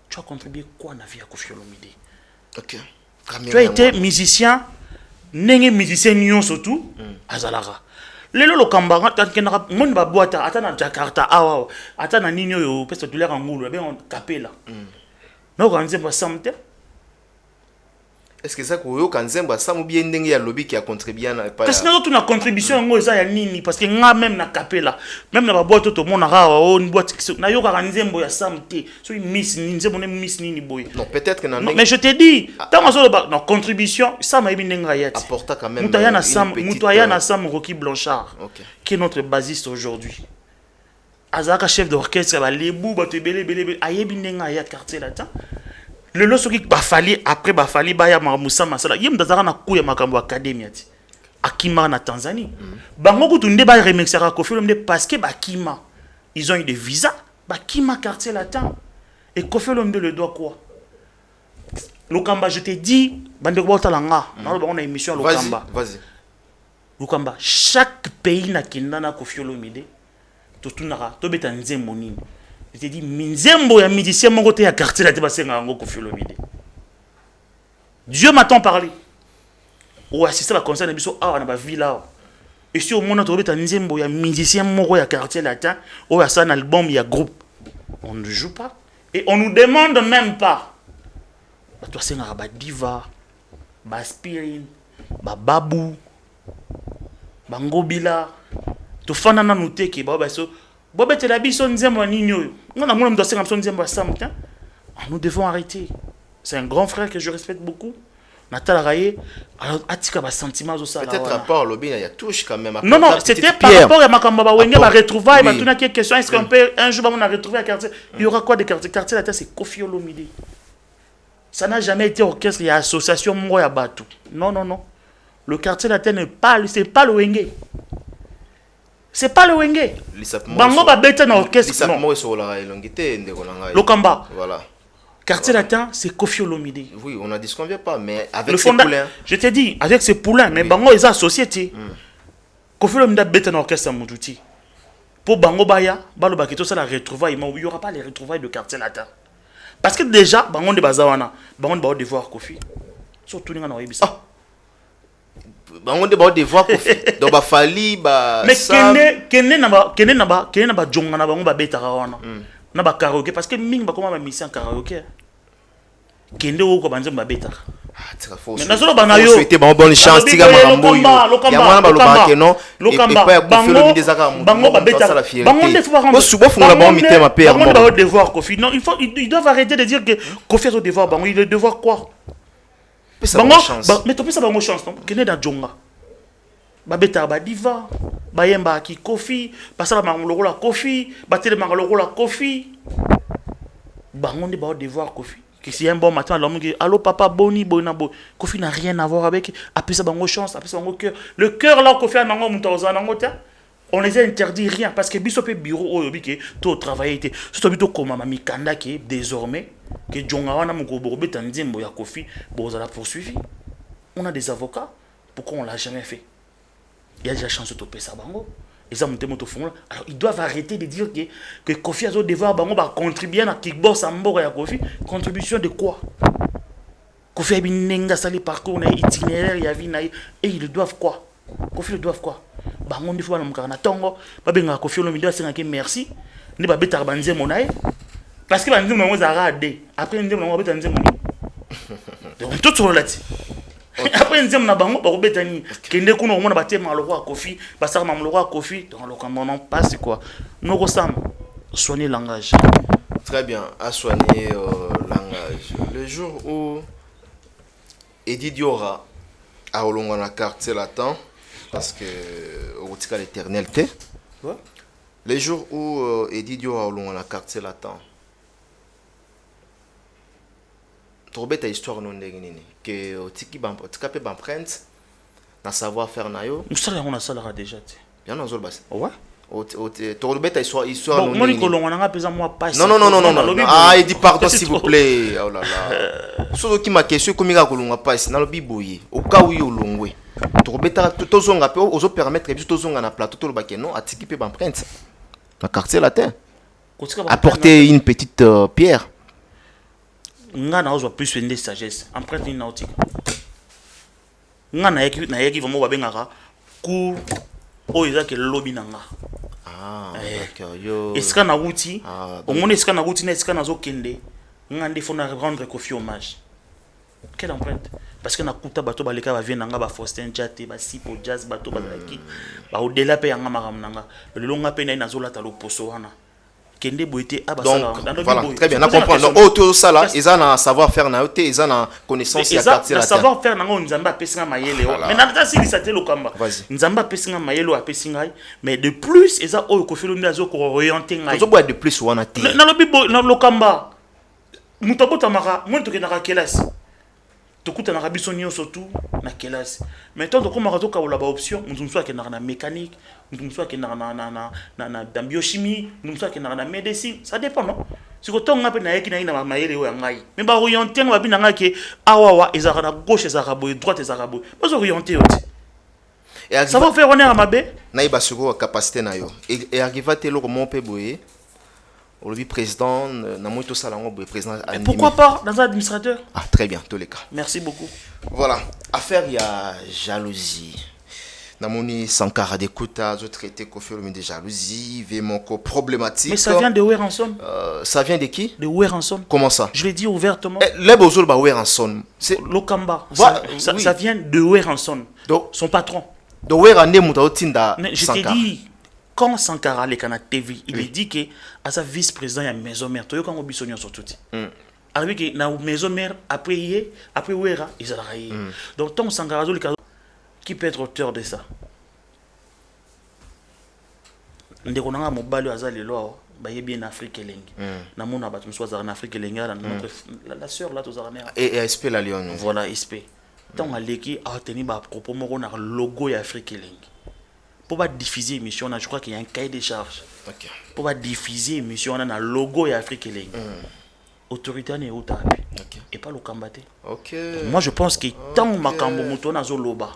Tu as contribué quoi dans la vie à Kofi Olomide? Ok. Tu as été musicien, n'est musicien surtout, à Zalara. Lelo lo kambanga, mon ba boîte, attends Jakarta, attends na nino yo, parce que tu l'as en moule, bien on capella. Non, quand on Sam te. Est-ce que ça quand Zemba Sam ou bien Ndengi a lobby qui a contribué à la parce que nous avons une contribution nini parce que nga même na capella même na boîte tout monde a une boîte na yo ka Nzembo ya Sam te so miss Nzembo ne miss nini boy. Non, peut-être que mais je te dis tant que na contribution ça m'a bien ngayati. Apporta quand même Moutaya na Sam Rocky Blanchard qui est notre bassiste aujourd'hui. Azaka chef d'orchestre ba lebu ba te belé ayebi ngaya quartier là-dedans. Le loso qui bafali après bafali baya Moussa Masala yem dazara na kuya makambo académie ati akima na Tanzanie bango kutunde ba remixera Kofi Olomide parce que bakima ils ont eu des visas bakima quartier latin et Kofi Olomide le doit quoi Lokamba je te dis bande ko talanga on a émission Lokamba vas-y Lokamba chaque pays na kindana Kofi Olomide to tunara to beta Nzembo nini. Je te dis, Nzembo ya musicien mon côté à quartier la débassé en Kofi Olomide. Dieu m'a tant parlé. Ou assister à la concert de Bisso, on a pas villa. Et si au monde tu Nzembo ya musicien mon côté à quartier latin, ou à ça un album il y a groupe. On ne joue pas et on nous demande même pas. Bah toi c'est un diva, ba Spirin, ba Babou, Bangobila. Tu fais un noté qui bah so. Bobette la biso Nzembo nino. Nous devons arrêter. C'est un grand frère que je respecte beaucoup. Natal Raye, alors atika ba sentiment au ça. Peut-être à part le bien il y a touche quand même. Non c'était par rapport à Makamba Wenge ba retrouvaille, ba tuna quelques questions est-ce qu'on peut un jour on a retrouvé à quartier. Il y aura quoi de quartier la tête c'est Kofi Olomide. Ça n'a jamais été orchestre, il y a association Moya Batu. Non. Le quartier la tête n'est pas c'est pas le Wenge. C'est pas le Wenge. Bango ba bête na orchestre. Lokamba. Voilà. Quartier latin, c'est Kofi Olomide. Oui, on a dit ce qu'on vient pas, mais avec ses poulains. Je t'ai dit, avec ses poulains, mais Bango est associé. Kofi Olomide a bête na orchestre Moudouti. Pour Bango Baya, Balo Bakito, ça la retrouvaille, mais il n'y aura pas les retrouvailles de quartier latin. Parce que déjà, Bango de Bazawana, Bango de devoir Kofi. Surtout, nous avons ça. On débat de voir donc ba fali ba mais kene na ba jonga na bango ba betara wana na ba karaoke parce que ming ba koma ba mission karaoke kende o ko banze ba betara mais na solo bana yo souhaiter bonne chance tiga makambo yo ya mwana ba lobake non et pas Kofi Olomide zaka bango ba betara bango ne faut pas rendre subo funga ba mitema père bango ba devoir Kofi non ils doivent arrêter de dire que Kofi a devoir bango il doit devoir quoi. Mais tu peux savoir une chance, non? Qui est dans Djonga. Babeta Badiva, Bayemba qui Kofi, Basala Mangolola Kofi, Batel Mangolola Kofi. Bangon de ba devoir Kofi. Que si un bon matin, l'homme dit allô papa Boni Bonabo. Kofi n'a rien à voir avec. Après ça, bango chance, après ça, bango cœur. Le cœur là, Kofi a nango mutaoza nango ta. On les a interdit rien parce que bisope bureau au yobi que tout travail était. Surtout plutôt comme Mami Kanda qui désormais que Djonga wana moko borobeta Nzembo ya Kofi bozala poursuivi. on a des avocats, pourquoi on ne l'a jamais fait? Il y a déjà chance de toper ça, bango. Alors ils doivent arrêter de dire que Kofi a devoir contribuer à kickbox à Mbora ya Kofi. Contribution de quoi? Kofi a bien sali parcours, itinéraire, il y a vie, et ils doivent quoi? Kofi le doivent quoi? Bango des fois na mukana tongo, ba benga Kofi le milieu c'est merci, ne ba beta banze monaye parce que banze mo za radé. Après ndem na beta nze moni. Donc tout sur là. Après nzem na bango ba kobetani kende kuno omona batema le roi Kofi basaka mam le roi Kofi dans le cameroun passe quoi noko sam soigner langage. Très bien, à soigner langage. Le jour où Eddie Diora a olonga na quartier latin parce que au tika l'éternel té. Le jour où Eddie Diora a olonga na quartier latin. Torbeta histoire non ndengi que tiki pe bamprente na savoir faire na yo musala on a ça déjà bien dans zol bas ouais torbeta histoire non moi nikolonga nga pesa moi pas non ah il dit pardon s'il vous plaît oh là là so qui ma question comme nga kolonga pas na lobi boye au cas où yo longwe torbeta tozonga pe ozo permettre biso tozonga na plateau to ba non atiki pe bamprente na quartier latin apporter une petite pierre. Nga na ozo plus de sagesse empreinte une nautique nga na yeki vraiment babengaka ku o ezaka lobby nanga d'accord yo eska na wuti omoni eska na wuti na eska na zo kende nga ndi fona rendre Kofi hommage quelle empreinte parce que na kuta bato baleka ba viennanga ba Faustin Jate ba Sipo Jazz bato bazaki ba au-delà pe yanga maram nanga le longa pe na nazola ta loposo wana. Donc, voilà, très bien, on comprend. Donc, tout ça là, ils ont un savoir-faire, ils ont une connaissance. Ils ont un savoir-faire, ils ont un pessinga mayele. Mais dans si ça te le kamba. Ils ont un pessinga mayele à pessinga. Mais de plus, ils ont au Kofi le miazo ko orienter ngai. Ils ont boire de plus ou on a tiré. Dans le bibo, dans le kamba. Mutabo tamara, moi tu es dans la classe. Tokuta na rabiso surtout na classe. Mais tant que comme rato ka la option, nous sommes soit que na mécanique, nous sommes soit que na biochimie, nous sommes soit que na médecine, ça dépend non. Si ko tonga pe na yeki na mayele o ngai. Mais ba orienter ba binanga ke awawa ezaka na gauche ezaka boy, droite ezaka boy. Pas orienter oti. Et ça va faire honneur à mabe. Na iba siko capacité na yo. Et arriva te lo comment pe boyer. Le président, président. Pourquoi pas dans un administrateur? Ah, très bien, tous les cas. Merci beaucoup. Voilà, affaire, il y a jalousie. Namoni Sankara d'écouta, je traité Kofi Olomide de jalousie, vraiment problématique. Mais ça vient de Weranson. Ça vient de qui? De Weranson. Comment ça? Je l'ai dit ouvertement. Les bozol ba Weranson. C'est Lokamba. Ça vient de Weranson. Son patron. De Werande Moutaotinda. Je t'ai dit. Quand Sankara le Kana TV, il dit que à sa vice-président il y a maison mère. Toi quand on bisogno sur tout. Avec que na maison mère après Wera ils allaient. Donc ton Sankara le qui peut être auteur de ça. Ndeko nanga mobali azali lo ba yebi en Afrique lengi. Na mona ba tumso en Afrique lengi la sœur là tous arnera. Et SP la Lyon. Voilà SP. Tant aleki a tenu ba propos moko na logo ya Afrique lengi. Pour pas diffuser l'émission, je crois qu'il y a un cahier de charges. Okay. Pour pas diffuser l'émission, on a un logo et Afrique et autorité n'est où et pas le combattre. Moi je pense que tant Makambo Mouton a Zoloba,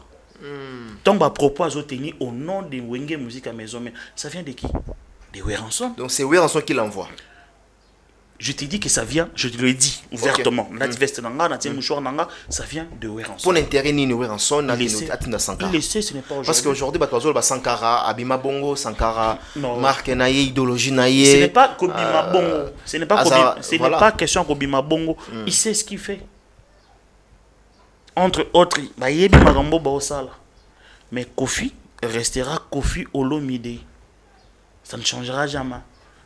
tant ma propos a tenu au nom de Wenge Musique à Maison, mais ça vient de qui? De Weranson. Donc c'est Weranson qui l'envoie. Je te dis que ça vient, je te le dis ouvertement. Ça vient de Weranson. Pour l'intérêt ni Weranson, il le sait, ce n'est pas aujourd'hui. Parce qu'aujourd'hui, Sankara, Abima Bongo, Sankara, marque naïe, idéologie naïe. Ce n'est pas Kobima Bongo. Ce n'est pas question Kobima Bongo. Il sait ce qu'il fait. Entre autres, mais Kofi restera Kofi Olomide. Ça ne changera jamais.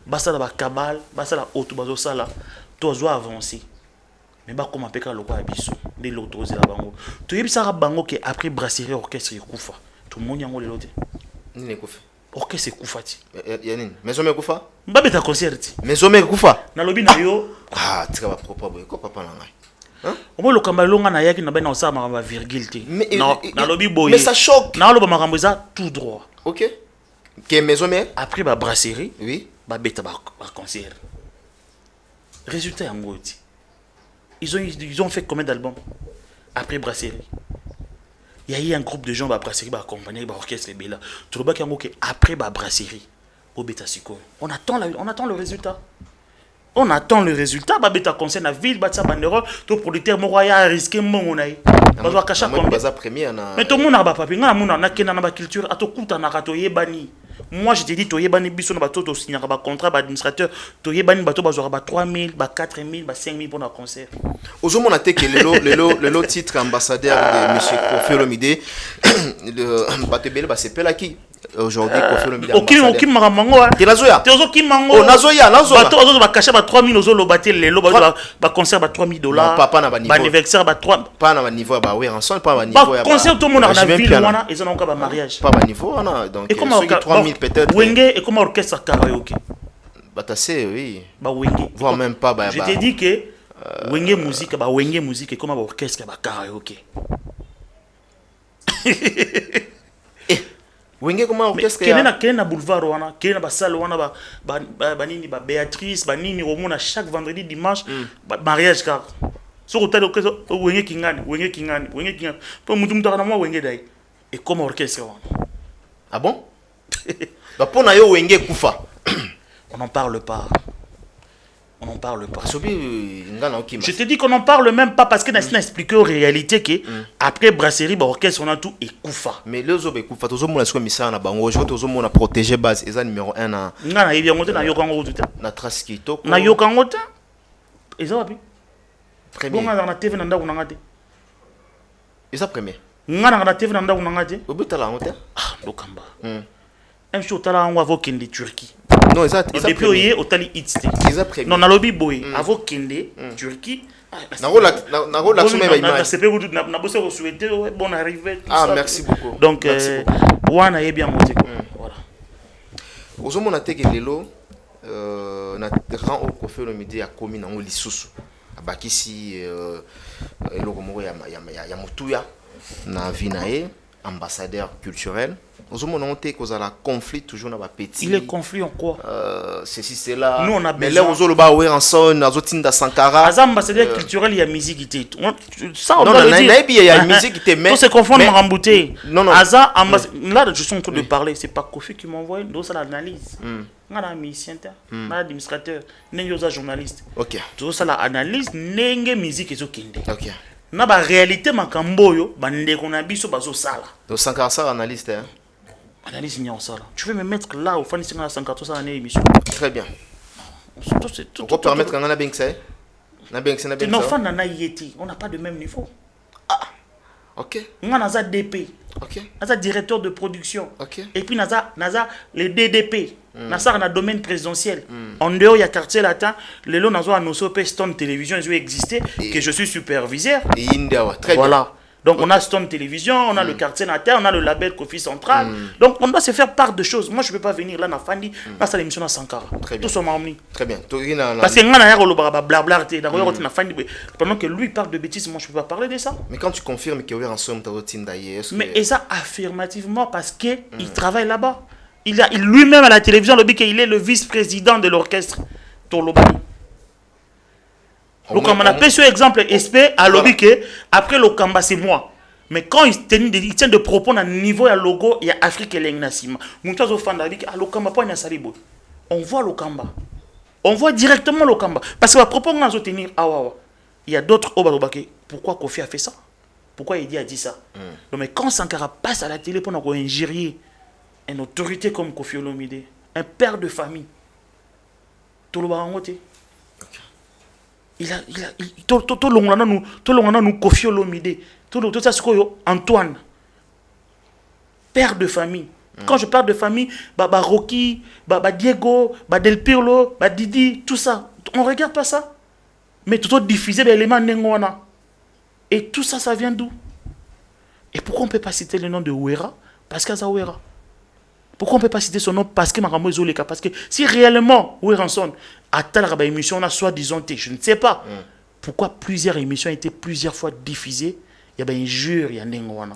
Basta la cabale, basta la auto bazo sala, toi zo avancer. Mais ba comment peka loko abiso, de l'autoriser la bango. Tu yebi sara bango que après brasserie orchestre kufa. Tout le monde yango lelote. Ni kufa. Orchestre kufa ti. Ya nini? Maison me kufa? Ba beta concert ti. Maison me kufa. Na lobi na yo. Ah, tika ba propre boy, ko papa na ngai. Hein? Au moins le kambalo nga na yaki na bena osama ma virgule ti. Non, na lobi boy. Mais ça choque. Na loba makambo za tout droit. OK. Que maison me après ba brasserie. Oui. Beta concert. Résultat en gros. Ils ont fait combien d'albums après brasserie? il y a eu un groupe de gens bah brasserie bah accompagner bah orchestre bela tout le bas qui après bah brasserie au Betasiko on attend le résultat. On attend le résultat, bah bêta conseil na ville, bah ça bandero, tout producteur moroya risqué mon on aïe. Bah doit cacher comme baza premier na. Mais tout le monde a pas papier, na mon na kena na ba culture, ato kuta na rato yebani. Moi je te dis to yebani biso na bato to signer ba contrat ba administrateur, to yebani bato ba zora ba 3000, ba 4000, ba 5000 pour un concert. Aujourd'hui on a que le titre ambassadeur de monsieur Kofi Olomide le batebele bah c'est Pelaki. Aujourd'hui Kofi Olomide aucun maramango te nazoya mango nazoya bato ba cacher ba 3000 ozo lo batel lelo ba concert ba $3000 papa na ba niveau ba anniversaire ba 3 pas na ba niveau ba oui ensemble pas ba niveau ya concert tout le monde na ville wana ils ont encore ba mariage pas ba niveau wana donc ceux qui 3000 peut-être wenge et comment orchestre karaoke bah tassé oui ba wenge voire même pas ba je t'ai dit que wenge musique et comment ba orchestre ba karaoke wenge comment orchestre kene na boulevard wana kene na ba salle wana ba nini ba Béatrice ba nini au monde chaque vendredi dimanche mariage car sur hôtel orchestre wenge kingani pour mutu mutaka na moi wenge dai et comme orchestre wana ah bon bah pour na yo wenge kufa on n'en parle pas. Je te dis qu'on n'en parle même pas parce que n'a expliqué en réalité que après brasserie orchestre on a tout et Koufa. Mais les autres Koufa toujours mon esco misa na bango je toujours mon protéger base et ça numéro 1 na. Ngana yebi ngote na yokango tout na trace qui to. Na yokango ta. Eza wapi? Premier. Bonga na TV na ndako na ngate. Eza premier. Ngana na TV na ndako na ngate. Obutala ngote. Ah lokamba. Un show tala on va voker de Turquie. Non, depuis au tali itste. Non, na lobby boy, avo kende Turquie. Bonne arrivée. Ah, merci beaucoup. Donc, wana est bien monté. Voilà. Aux hommes on a été lelo, na grand au Kofi Olomide a commis na lisusu. Abakisi eloko moko ya mutuya na vinae ambassadeur culturel. Nous avons noté qu'on a conflit toujours dans la petite. Il est conflit en quoi? Ceci, c'est là. Nous, on a besoin. Mais là, on a besoin en son, on a besoin Sankara. Az ambassadeur culturel, il y a musique qui était. Ça, on doit le dire. Il y a musique qui était. Mais. On se confond en rambouté. Non, non. Là, je suis en train de parler. C'est pas Kofi qui m'envoie. Donc, c'est l'analyse. On a un musicien, on a un administrateur, on a un journaliste. Ok. Donc, c'est l'analyse. N'enge musique et okende. Ok. Na ba réalité makamboyo, bande qu'on a biso bazo sala. Donc, Sankara, ça, analyste, hein. Analyse n'y a ça là. Tu veux me mettre là au fan de 114 années émission. Très bien. On peut permettre qu'on a bien que ça. Non, fan n'a yéti. On n'a pas de même niveau. Ah. Ok. On a un DP. Ok. On a directeur de production. Ok. Et puis on a les DDP. On a un domaine présidentiel. En dehors, il y a quartier latin. Les lots ont annoncé au Stone Télévision, ils ont existé, que je suis superviseur. Et India, très bien. Voilà. Donc on a Stone Télévision, on a le quartier natal, on a le label Kofi Central. Donc on doit se faire part de choses. Moi je ne peux pas venir là na Fandi, là c'est l'émission à Sankara. Tout son mamni. Très bien. Parce que na Fandi pendant que lui parle de bêtises, moi je ne peux pas parler de ça. Mais quand tu confirmes qu'il y a un somme ta routine d'ailleurs. Mais et ça affirmativement parce que il travaille là-bas. Il lui-même à la télévision le dit qu'il est le vice-président de l'orchestre Tolobani. Donc, on a pris sur exemple SP à lobby que après le Kamba c'est moi. Mais quand il tient de propos à niveau à logo, il y a Afrique et l'Engnasima. On voit le Kamba. On voit directement le Kamba. Parce que à propos on a tenir il y a d'autres Obarobake. Pourquoi Kofi a fait ça? Pourquoi il a dit ça? Donc, mais quand Sankara passe à la télé pour ingérer une autorité comme Kofi Olomide, un père de famille, tout le barangote. Il a tout l'ongana nous Kofi Olomide, tout ça c'est quoi Antoine, père de famille. Quand je parle de famille, Rocky, Diego, Del Pirlo, Didi, tout ça, on regarde pas ça. Mais tout diffusé des éléments nengwana. Et tout ça, ça vient d'où? Et pourquoi on ne peut pas citer le nom de Ouera? Parce qu'il y a Ouera. Pourquoi on ne peut pas citer son nom? Parce que Maramo Zoleka. Parce que si réellement Oueranson a telle émission, on a soi-disant, je ne sais pas. Pourquoi plusieurs émissions ont été plusieurs fois diffusées? Il y a un jure, il y a un nengwana.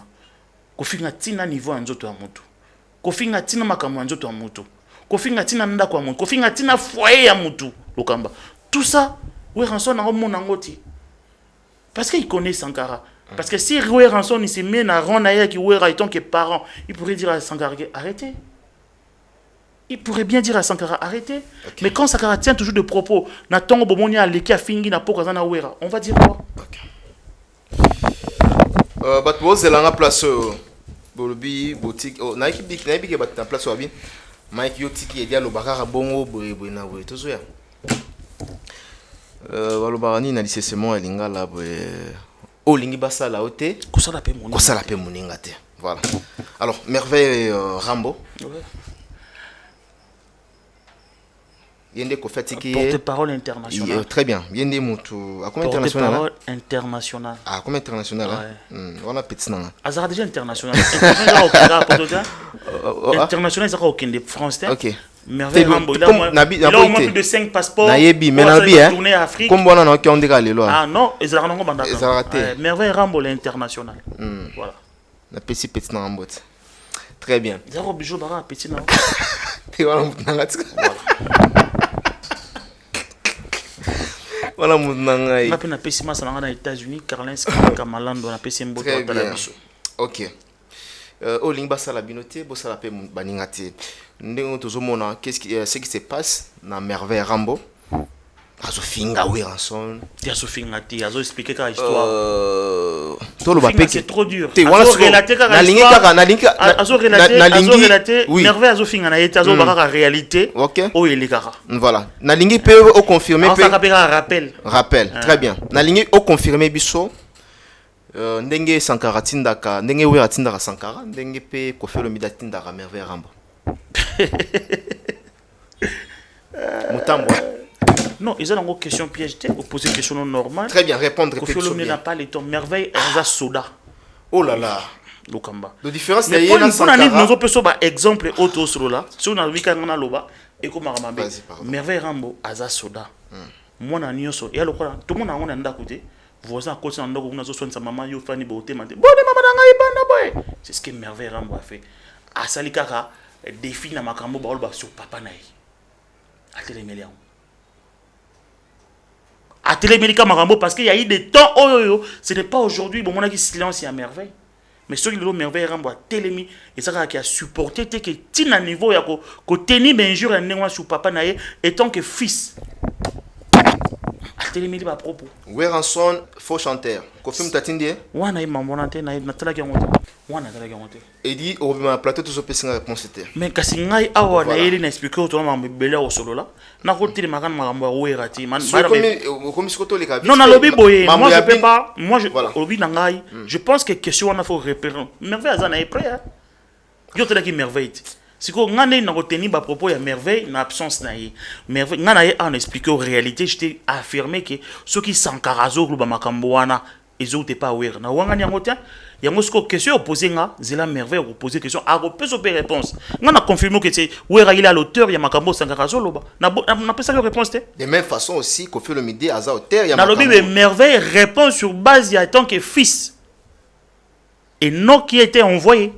Kofi ngatina niveau anzoto ya mutu. Kofi ngatina makamu anzoto ya mutu. Kofi ngatina ndako ya mutu. Kofi ngatina foyer ya mutu. Lokamba. Tout ça, Oueranson a un ngoti. Parce qu'il connaît Sankara. Parce que si Roué Ranson il se met à Ronaya qui Ouera étant que parent, il pourrait dire à Sankara arrêtez. Il pourrait bien dire à Sankara arrêtez. Okay. Mais quand Sankara tient toujours de propos, Natongo Bomoni a leki a fingi na pokazana Ouera, on va dire quoi? Batbo zelanga place bolobi boutique na équipe ke batna place wabi. Mike yotiki edia lo bakara bongo boye na boye tozoya. Walobarani na licenciement elinga la boye. Olingi basa la ote. Kosala pe moninga. Kosala pe moninga te. Voilà. Alors, Merveille Rambo. Ouais. Yende ko fatiki. Porte-parole international. Très bien. Yende mutu. À combien international? Porte-parole international. Ah, combien international? On a petit nanga. Azar déjà international. International, international, c'est aucun de français. OK. Merveille Rambo, il a au moins plus de 5 passeports. Nayebi, mais nabi hein. Comme on a on dira les lois. Ah non, ils ont non banda. Merveille Rambo l'international. Voilà. Na petit Rambo. Très bien. Zéro bijou bara petit na. Et voilà voilà munanga. Na pena petit mas na États-Unis, Carlin Kamalando na petit mboto à la biso. OK. Oling basala binoté, bosala pe baningate. Ndenge tozomona qu'est-ce qui se passe na Merveille Rambo? Azo finga Roué Ranson. Azo finga ti, azo expliquer ka histoire. To lo bape c'est trop dur. Azo relater ka histoire. Azo relater Merveille azo finga na yete azo baka réalité. OK. O elikara. Voilà. Na lingi pe o confirmer pe. Ça ka rappel. Rappel. Très bien. Na lingi o confirmer biso. Ndenge Sankara tindaka ndenge Ouera tindaka Sankara ndenge pe Koffi Olomide tindaka Merveille Rambo. Mutambo. Non, ils ont une question piège, opposer une question normale. Très bien, répondre. Koffi Olomide n'a pas les temps. Merveille Aza Soda. Oh là là. Lokamba. La différence c'est que nous peut faire exemple auto sur là. Si on a vu qu'on a loba et qu'on m'a ramabé. Merveille Rambo Aza Soda. Moi na nyoso et alors tout le monde a on anda côté. Voisin à côté en ndoko unazo soigner sa maman yo fani beauté mande. Bonne maman nanga ibanda boy. C'est ce que Merveille Rambo a fait. A salikaka défi na makambo ba olba sur papa naï. A télémélia. A télémélia makambo parce qu'il y a eu des temps ce n'est pas aujourd'hui bon on a qui silence à Merveille. Mais ceux qui le Merveille Rambo a télémi et ça qui a supporté que tina niveau ya ko tenir benjour en sur papa naï étant que fils. Télémélie à propos. Roué Ranson, faux chanteur. Koffi Mtatindi. Wana imambonante na natala ki ngote. Wana natala ki ngote. Et dit au plateau tout ce petit réponse c'était. Mais kasi ngai awa na yeli na expliquer auto na mbele o solo là. Na ko tili makana makambo Roué rati man. Comme sikoto les non na lobi boye. Moi je peux pas. Moi je lobi na ngai. Je pense que question on a faut repérer. Merveille azana est prêt. Yo tela ki merveille. Si vous avez retenu à propos de Merveille, dans l'absence de Merveille, vous avez expliqué en réalité, je t'ai affirmé que ceux qui sont carazo, ils n'étaient pas aware. Vous avez une question posée, c'est la Merveille, vous posez une question, vous pouvez une réponse. Vous avez confirmé que c'est où il a l'auteur, il y a Makambo Sankarazo. Vous n'avez pas ça la réponse. De même façon aussi, Koffi Olomide a l'auteur, il y a Makambo. Merveille répond sur base en tant que fils. Et non qui était envoyé.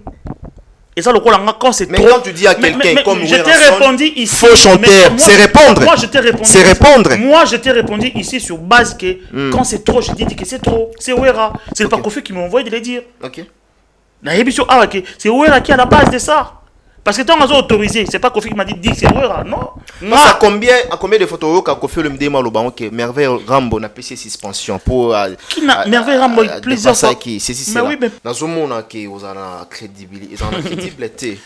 Et ça, le coup, quand c'est trop... quand tu dis à quelqu'un comme je t'ai répondu ici... Faux chanteur, c'est répondre. Moi, je t'ai répondu... C'est répondre. Moi, je t'ai répondu ici sur base que quand c'est trop, je dis que c'est trop. C'est Ouera. C'est pas Koffi qui m'a envoyé de le dire. Ok. C'est Ouera qui est à la base de ça. Parce que tant qu'on a autorisé, c'est pas Koffi qui m'a dit c'est Ouera, non. À combien de photos qu'a Koffi Olomide Maloba que Merveille Rambo n'a pas suspension pour Merveille Rambo plusieurs fois qui c'est si là dans ce monde qui vous a crédibilité ils ont crédibilité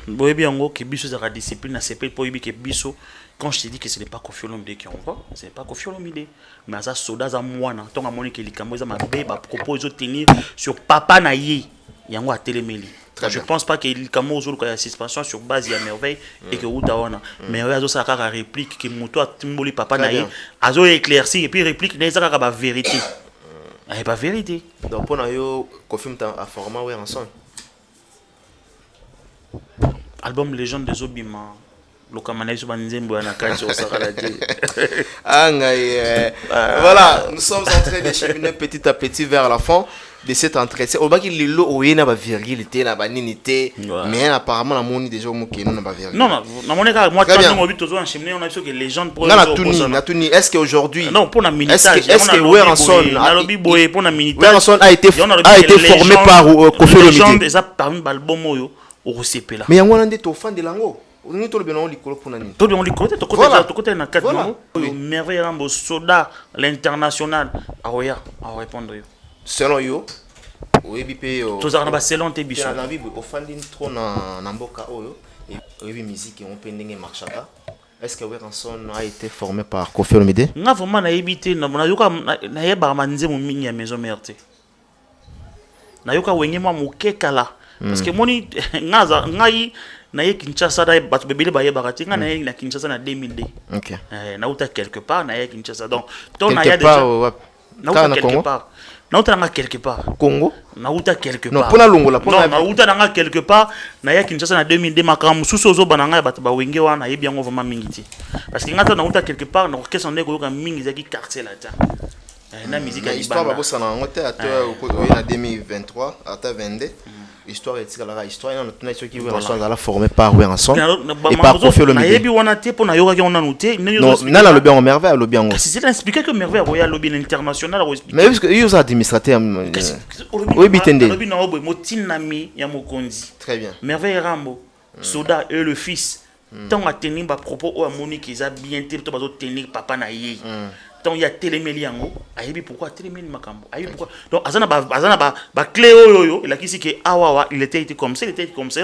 boye bien ngo que biso za discipline na CP pour que biso quand je te dis que ce n'est pas Koffi Olomide qui envoie ce n'est pas Koffi Olomide mais ça soda za mwana tant amoni que likambo za mabe ba propose tenir sur papa na ye yango a téléméli. Je ne pense pas qu'il y ait une suspension sur base de Merveille et que Outawana. Merveille a une réplique que Mouto a timboli papa naïe. A éclairci et puis réplique n'est pas la vérité. Elle n'est pas vérité. Donc pour nous, Koffi a formé ensemble. Album Légende des Obima. Voilà, nous sommes en train de cheminer petit à petit vers la fin de cet entretien. Au bas qu'il y a une virilité, mais apparemment, la monnaie déjà au Mokeno n'a pas virilité. Non, moi, les gens est-ce qu'aujourd'hui, est-ce que Weranson a été formé par Kofi Olomide? Mais il y a un des fan de l'ango. Nous tous les merveille rambo soda l'international aoya à répondre selon yo oui bipe tous arna ba selon te biso na vie au fandin trop na mboka oyo et oui musique on pending marchaka est-ce que Weranson a été formé par Kofi Olomide? nga vraiment na yebité na yoka na yeba manze mo mingi ya maison merte na yoka wenge mo mukekala parce que moni ngaza ngai na ye Kinshasa da batu bebele ba ye bakati nga na ye na Kinshasa na 2002. OK. Na uta quelque part na ye Kinshasa donc ton na ya déjà na uta quelque part. Na uta nga quelque part. Congo? Na uta quelque part. Non, pona longola pona. Non, na uta nga quelque part na ye Kinshasa na 2002 makamu susu zo bananga batu ba wenge wana ye biango vraiment mingiti. Parce que ngata na uta quelque part na orchestre ndeko yoka mingi zaki quartier là ta. Na musique à histoire ba bossa na ngote ata na 2023 ata 22. Histoire et la histoire on a tout ceux qui Weranson a formé par Weranson et par Kofi Olomide. Na yebi wana te pona yoka ki on a noté. Non, na le bien en merveille le bien. C'est expliquer que merveille royal lobby international mais parce que ils ont administrateur oui bitende. Lobby na obo motinami ya mokonzi. Très bien. Merveille Rambo Soda et le fils tant a tenir ba propos o Monique ils a bien tel to bazo tenir papa na ye. Donc il y a téléméli yango ayebi pourquoi téléméli makambo ayebi pourquoi donc azana ba clé oyo il a qui que awawa il était comme ça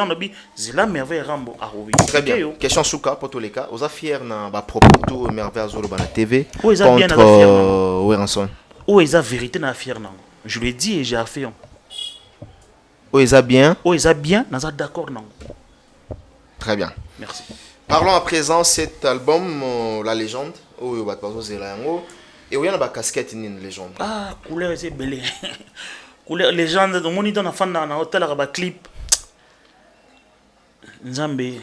on a dit c'est la merveille Rambo a rovi. Très bien. Question souka pour tous les cas aux fier na ba propos tout merveille azolo ba na TV contre Weranson o eza vérité na fier nango je le dis et j'ai affirmé o eza bien naza d'accord nango. Très bien, merci. Parlons à présent cet album La Légende. Oh, il y a et il y a une casquette une légende. Ah, couleur c'est belé. Couleur légende, on moniteur na fan na hôtel à clip. Nzambe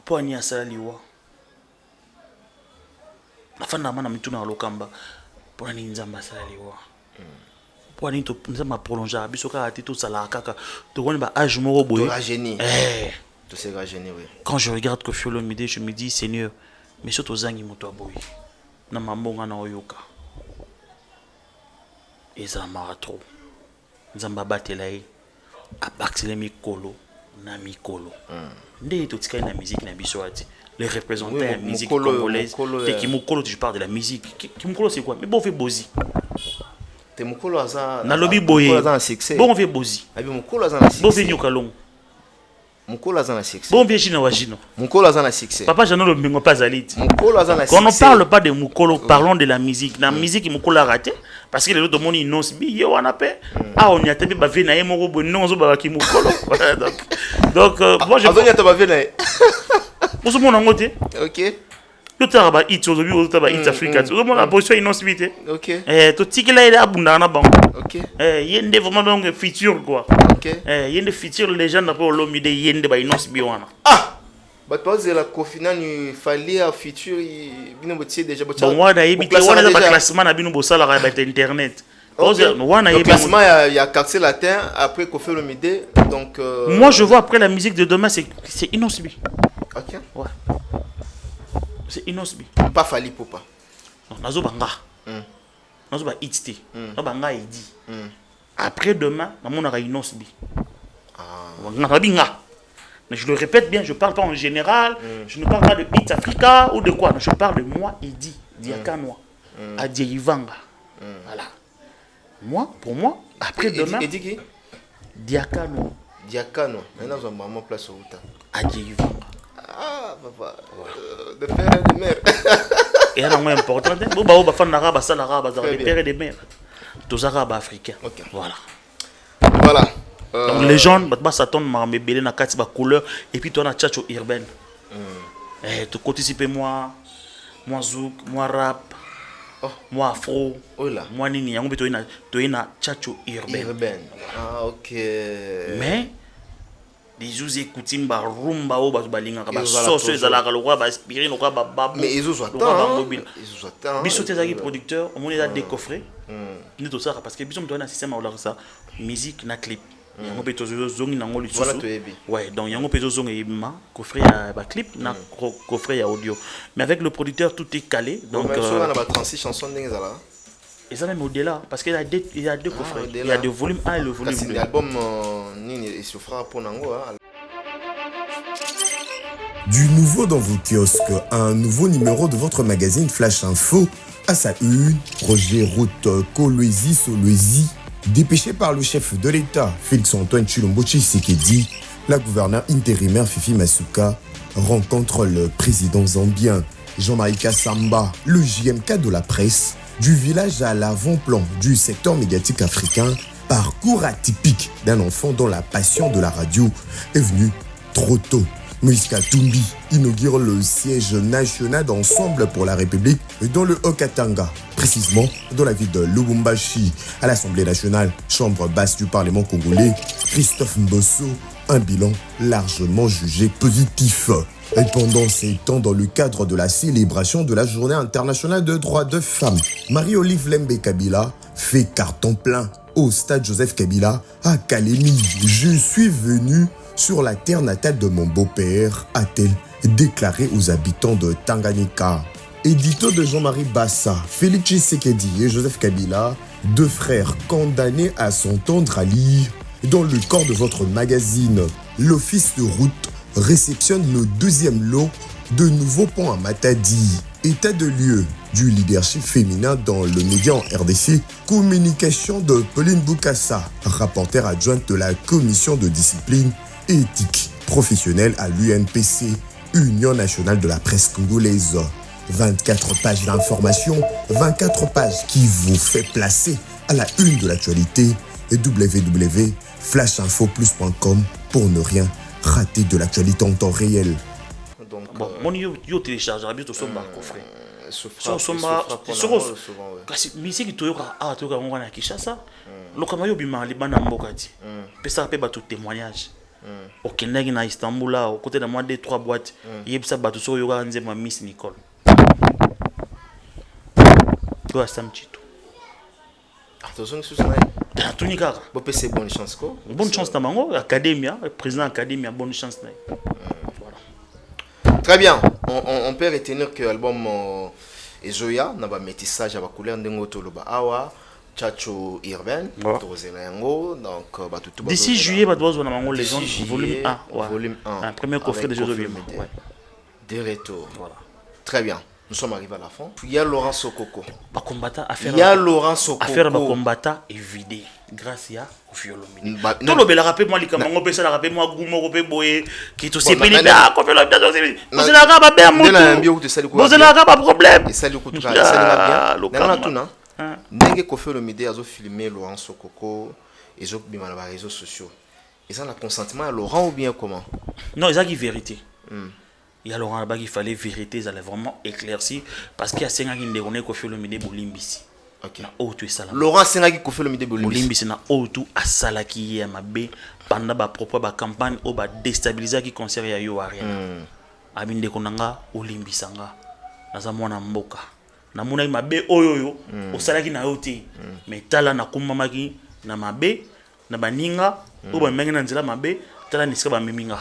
poani asaliwa. Na fan na mana mituna lokamba. Poani nzamba asaliwa. Poani to nzamba prolonger bisoka ati to sala kaka. To woni ba âge moko boye. To génie. To c'est génie oui. Quand je regarde Kofi Olomide, je me dis Seigneur mais surtout zangi moto aboyi na mambonga na oyoka eza maratro nzamba batelai abaxile mikolo na mikolo nde to tika na musique na biso ati les représentants de la musique congolaise et qui mukolo je parle de la musique qui mukolo c'est quoi mais bon fait bozi te mukolo aza na lobby boye bon fait bozi abi mukolo aza na succès bon fait nyokalongo Mukolo azana succès. Bon bien chino wajino. Mukolo azana succès. Papa Jano le bingo pas alite. Mukolo azana succès. Quand on parle pas de Mukolo, parlons de la musique. La musique Mukolo a raté parce que les autres monde innonce bi yo wana pe. Ah on y a tabi ba ve na ye moko bo non zo ba ki Mukolo. Donc moi je azonya ta ba ve na. Pour ce monde en côté. OK. Tout ça ba hit aujourd'hui au ba hit Africa. Tout le monde a position innonce bi te. OK. To tikela ile abunda na bango. OK. Yende vraiment donc futur quoi. OK. Yende futur légende après Olomide yende ba innonce bi wana. Ah. Ba pause la confina ni fallait à futur bino botier déjà botia. Bon wana yebite wana ba classement na bino bosala ba internet. Le classement il y a quartier latin après Kofi Olomide donc moi je vois après la musique de demain c'est Inosbi. OK. Ouais. C'est Inosbi. Pas Fali Popa. Non, nazo banga. Nazo ba itste. Na banga idi. Après demain, na monaka Inosbi. Ah. Mais je le répète bien, je parle pas en général, je ne parle pas de Hit Africa ou de quoi, je parle de moi Idi, Diakanoa, Adie Ivanga. Voilà. Moi, pour moi, après demain. Idi qui? Diakanoa. Diakanoa. Maintenant, on va m'en place au temps. Adie Ivanga. Ah, papa. De père et de mère. Et là, c'est important. Bon, bah, on va faire un arabe, ça, l'arabe, des pères et des mères. Tous arabes africains. Ok. Voilà. Voilà. Donc les gens, bah, ça tombe, mais belé na kati ba couleur. Et puis, toi, na tchatcho urbaine. Tu participes moi zouk, moi rap, moi afro, moi nini. Yango beto na tchatcho urbaine. Ah, ok. Mais des jours écoutim ba rumba o ba balinga ba sauce ezalaka lokwa ba aspirine lokwa ba babu mais ils ont attend biso tezaki producteur au moins il a décoffré ni tout ça parce que biso mtona système au ça musique na clip yango pe tozo zongi nango lisusu ouais donc yango pe tozo zongi ma coffret ya ba clip na coffret ya audio mais avec le producteur tout est calé donc on a 36 chansons d'engala. Et ça même au-delà, parce qu'il y a deux coffrets. Il y a le volume 1 et le volume 2. C'est l'album il se fera pour Nango. Du nouveau dans vos kiosques, un nouveau numéro de votre magazine Flash Info. À sa une, Roger Route Kolwezi Solwezi, dépêché par le chef de l'État, Félix-Antoine Tshilombo Tshisekedi, la gouverneure intérimaire Fifi Masuka rencontre le président zambien Jean-Marie Kassamba, le JMK de la presse. Du village à l'avant-plan du secteur médiatique africain, parcours atypique d'un enfant dont la passion de la radio est venue trop tôt. Moïse Katumbi inaugure le siège national d'Ensemble pour la République dans le Haut-Katanga, précisément dans la ville de Lubumbashi, à l'Assemblée nationale, chambre basse du Parlement congolais. Christophe Mbosso, un bilan largement jugé positif. Et pendant ces temps, dans le cadre de la célébration de la Journée internationale de droits de femmes, Marie-Olive Lembe Kabila fait carton plein au stade Joseph Kabila à Kalemi. Je suis venu sur la terre natale de mon beau-père, a-t-elle déclaré aux habitants de Tanganyika. Édito de Jean-Marie Bassa, Félix Tshisekedi et Joseph Kabila, deux frères condamnés à s'entendre à lire dans le corps de votre magazine. L'office de route réceptionne le deuxième lot de nouveaux ponts à Matadi. État de lieu du leadership féminin dans le média en RDC. Communication de Pauline Boukassa, rapporteure adjointe de la commission de discipline et éthique professionnelle à l'UNPC, Union nationale de la presse congolaise. 24 pages d'information, 24 pages qui vous fait placer à la une de l'actualité et www.flashinfoplus.com pour ne rien raté de l'actualité en temps réel. Donc, bon, mon yo télécharge la bientôt son coffret. Kasi musique toyoka a toyoka ngwa na Kinshasa. Lokama yo bima li bana mboka ti. Pesa pe bato témoignage. Okendaki na Istanbul là, au côté de moi 2-3 boîtes, yebisa bato so yoka nzema Miss Nicole. Toi Sam Chito. Attention sur ça. Bonne chance quoi. Bonne chance Tamango, Academia, président Academia, bonne chance. Voilà. Très bien. On peut retenir que l'album Ezoya n'a pas métissage à la couleur de Toloba Awa, Chacho Irben, Tozelango, donc d'ici juillet, on a Mango les gens volume 1. Volume 1. Un premier coffret de Jodo Des retours. Voilà. Très bien. Nous sommes arrivés à la fin. Puis il y a Laurent Sokoko. Il y a Laurent Sokoko. Affaire Bakombata est vidée grâce à Koffi Olomide. Tout le bel rappel moi les camarades peut ça rappel moi Goumo Robé Boye qui tout c'est pénible Koffi Olomide. Vous allez avoir pas bien vous allez avoir pas problème. Et ça le coup tout ça va bien. Dans tout non. Ndenge Koffi Olomide a filmé Laurent Sokoko et zo bima na réseaux sociaux. Et ça le consentement à Laurent ou bien comment? Non, c'est la vérité. Il y a Laurent là-bas qu'il fallait vérité, ils allaient vraiment éclaircir parce qu'il y a 5 ans qui ne Koffi Olomide Bolimbisi. Ok. Laurent Senga qui Koffi Olomide Bolimbisi na auto asalaki ya mabe pendant ba propre ba campagne au ba déstabiliser qui concert ya yo arena. Abinde konanga olimbisanga. Naza mwana mboka. Na mona mabe oyoyo osalaki na yote. Mais tala na kumamaki na mabe na baninga o ba mengi na nzela mabe tala nisika ba miminga.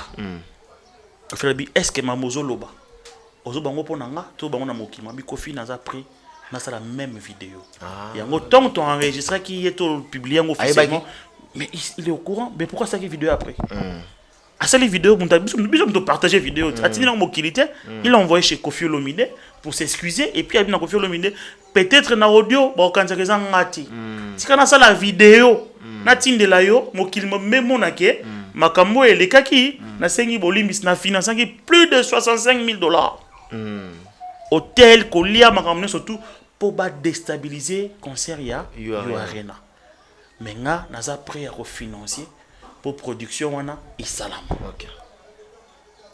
Est-ce que Mamozo Loba Ozo bango ponanga to bango na mokima bi Koffi naza pris na la même vidéo. Yango tant on enregistré qui est tout publié officiellement mais il est au courant mais pourquoi ça qui vidéo après à ça les vidéos on t'a besoin partager vidéo atini na mokilité il a envoyé chez Koffi Olomide pour s'excuser et puis il a Koffi Olomide peut-être na audio ba kanza keza ngati tikana ça la vidéo na tindela yo mokilimo même monake makambo elekaki na sengi bolimbis na finançaki plus de $65,000. Hôtel kolia makambo surtout pour ba déstabiliser concert ya yo arena. Mais nga naza prêt à refinancer pour production wana isalam.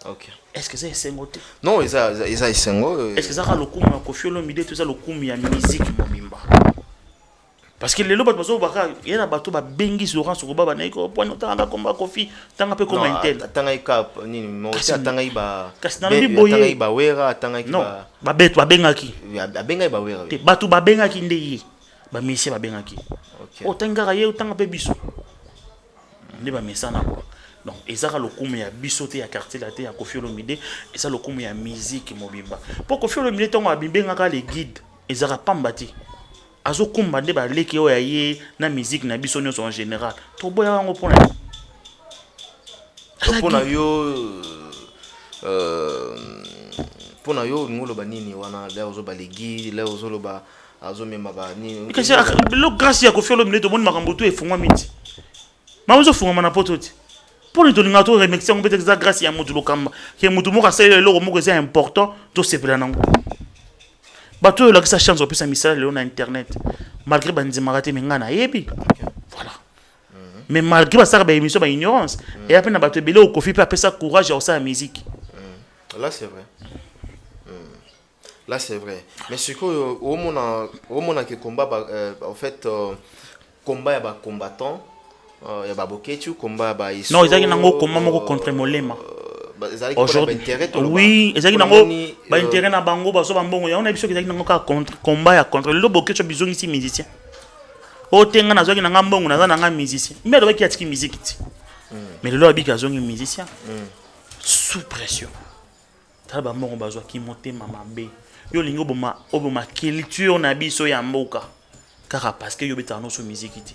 OK. Est-ce que ça est sengote? Non, ça est sengo. Est-ce que ça a le coup na Koffi Olomide tout ça le coup ya musique mobimba? parce que les lots bazo baka il y a bateau ba bengi Laurent Sokoba ba naiko point tanga combat Kofi tanga pe comme intel tanga ikap ni mo tanga iba kasi na lobi boye tanga iba wera tanga iba non ba beto ba bengaki benga iba wera te bato ba bengaki ndeye ba monsieur ba bengaki o tanga ye tanga pe biso ndi ba mesana quoi donc ezaka lokumu ya biso te ya quartier la te ya Koffi Olomide eza lokumu ya musique mobimba pour Koffi Olomide tongo abimbenga les guides ezaka pambati azo kumba nde ba leki oya ye na musique na biso nyonso en général to boya ngo pona yo ngolo banini wana leo zo ba legi leo zo lo ba azo mema ba nini kasi lo grâce ya Koffi Olomide to moni makambo to efungwa miti mazo funga na pototi pour nous donner notre remerciement peut-être ça grâce à Moudou Lokamba qui Moudou Moka c'est le mot c'est important tout c'est plein non bateau là que ça chance au plus à message là on a internet malgré bandi maraté mengana yebi voilà mais malgré ça ba émission ba ignorance et après na bateau belé au Koffi peut appeler ça courage à ça musique là c'est vrai là c'est vrai mais ce que au monde qui combat en fait combat ya ba combattant ya ba boketu combat ba iso non ezaki nango combat moko contre Molema aujourd'hui oui ezaki nango ba intérêt na bango baso bambongo ya on a biso ezaki nango ka contre combat ya contre le boketu bizongi si musicien o tenga na zaki nanga mbongo na nanga musicien mais do ba ki atiki musique ti mais le lobi ka zongi musicien sous pression ta ba mbongo bazwa ki monter mama be yo lingo oboma culture na biso ya mboka car parce que yo betano so musique ti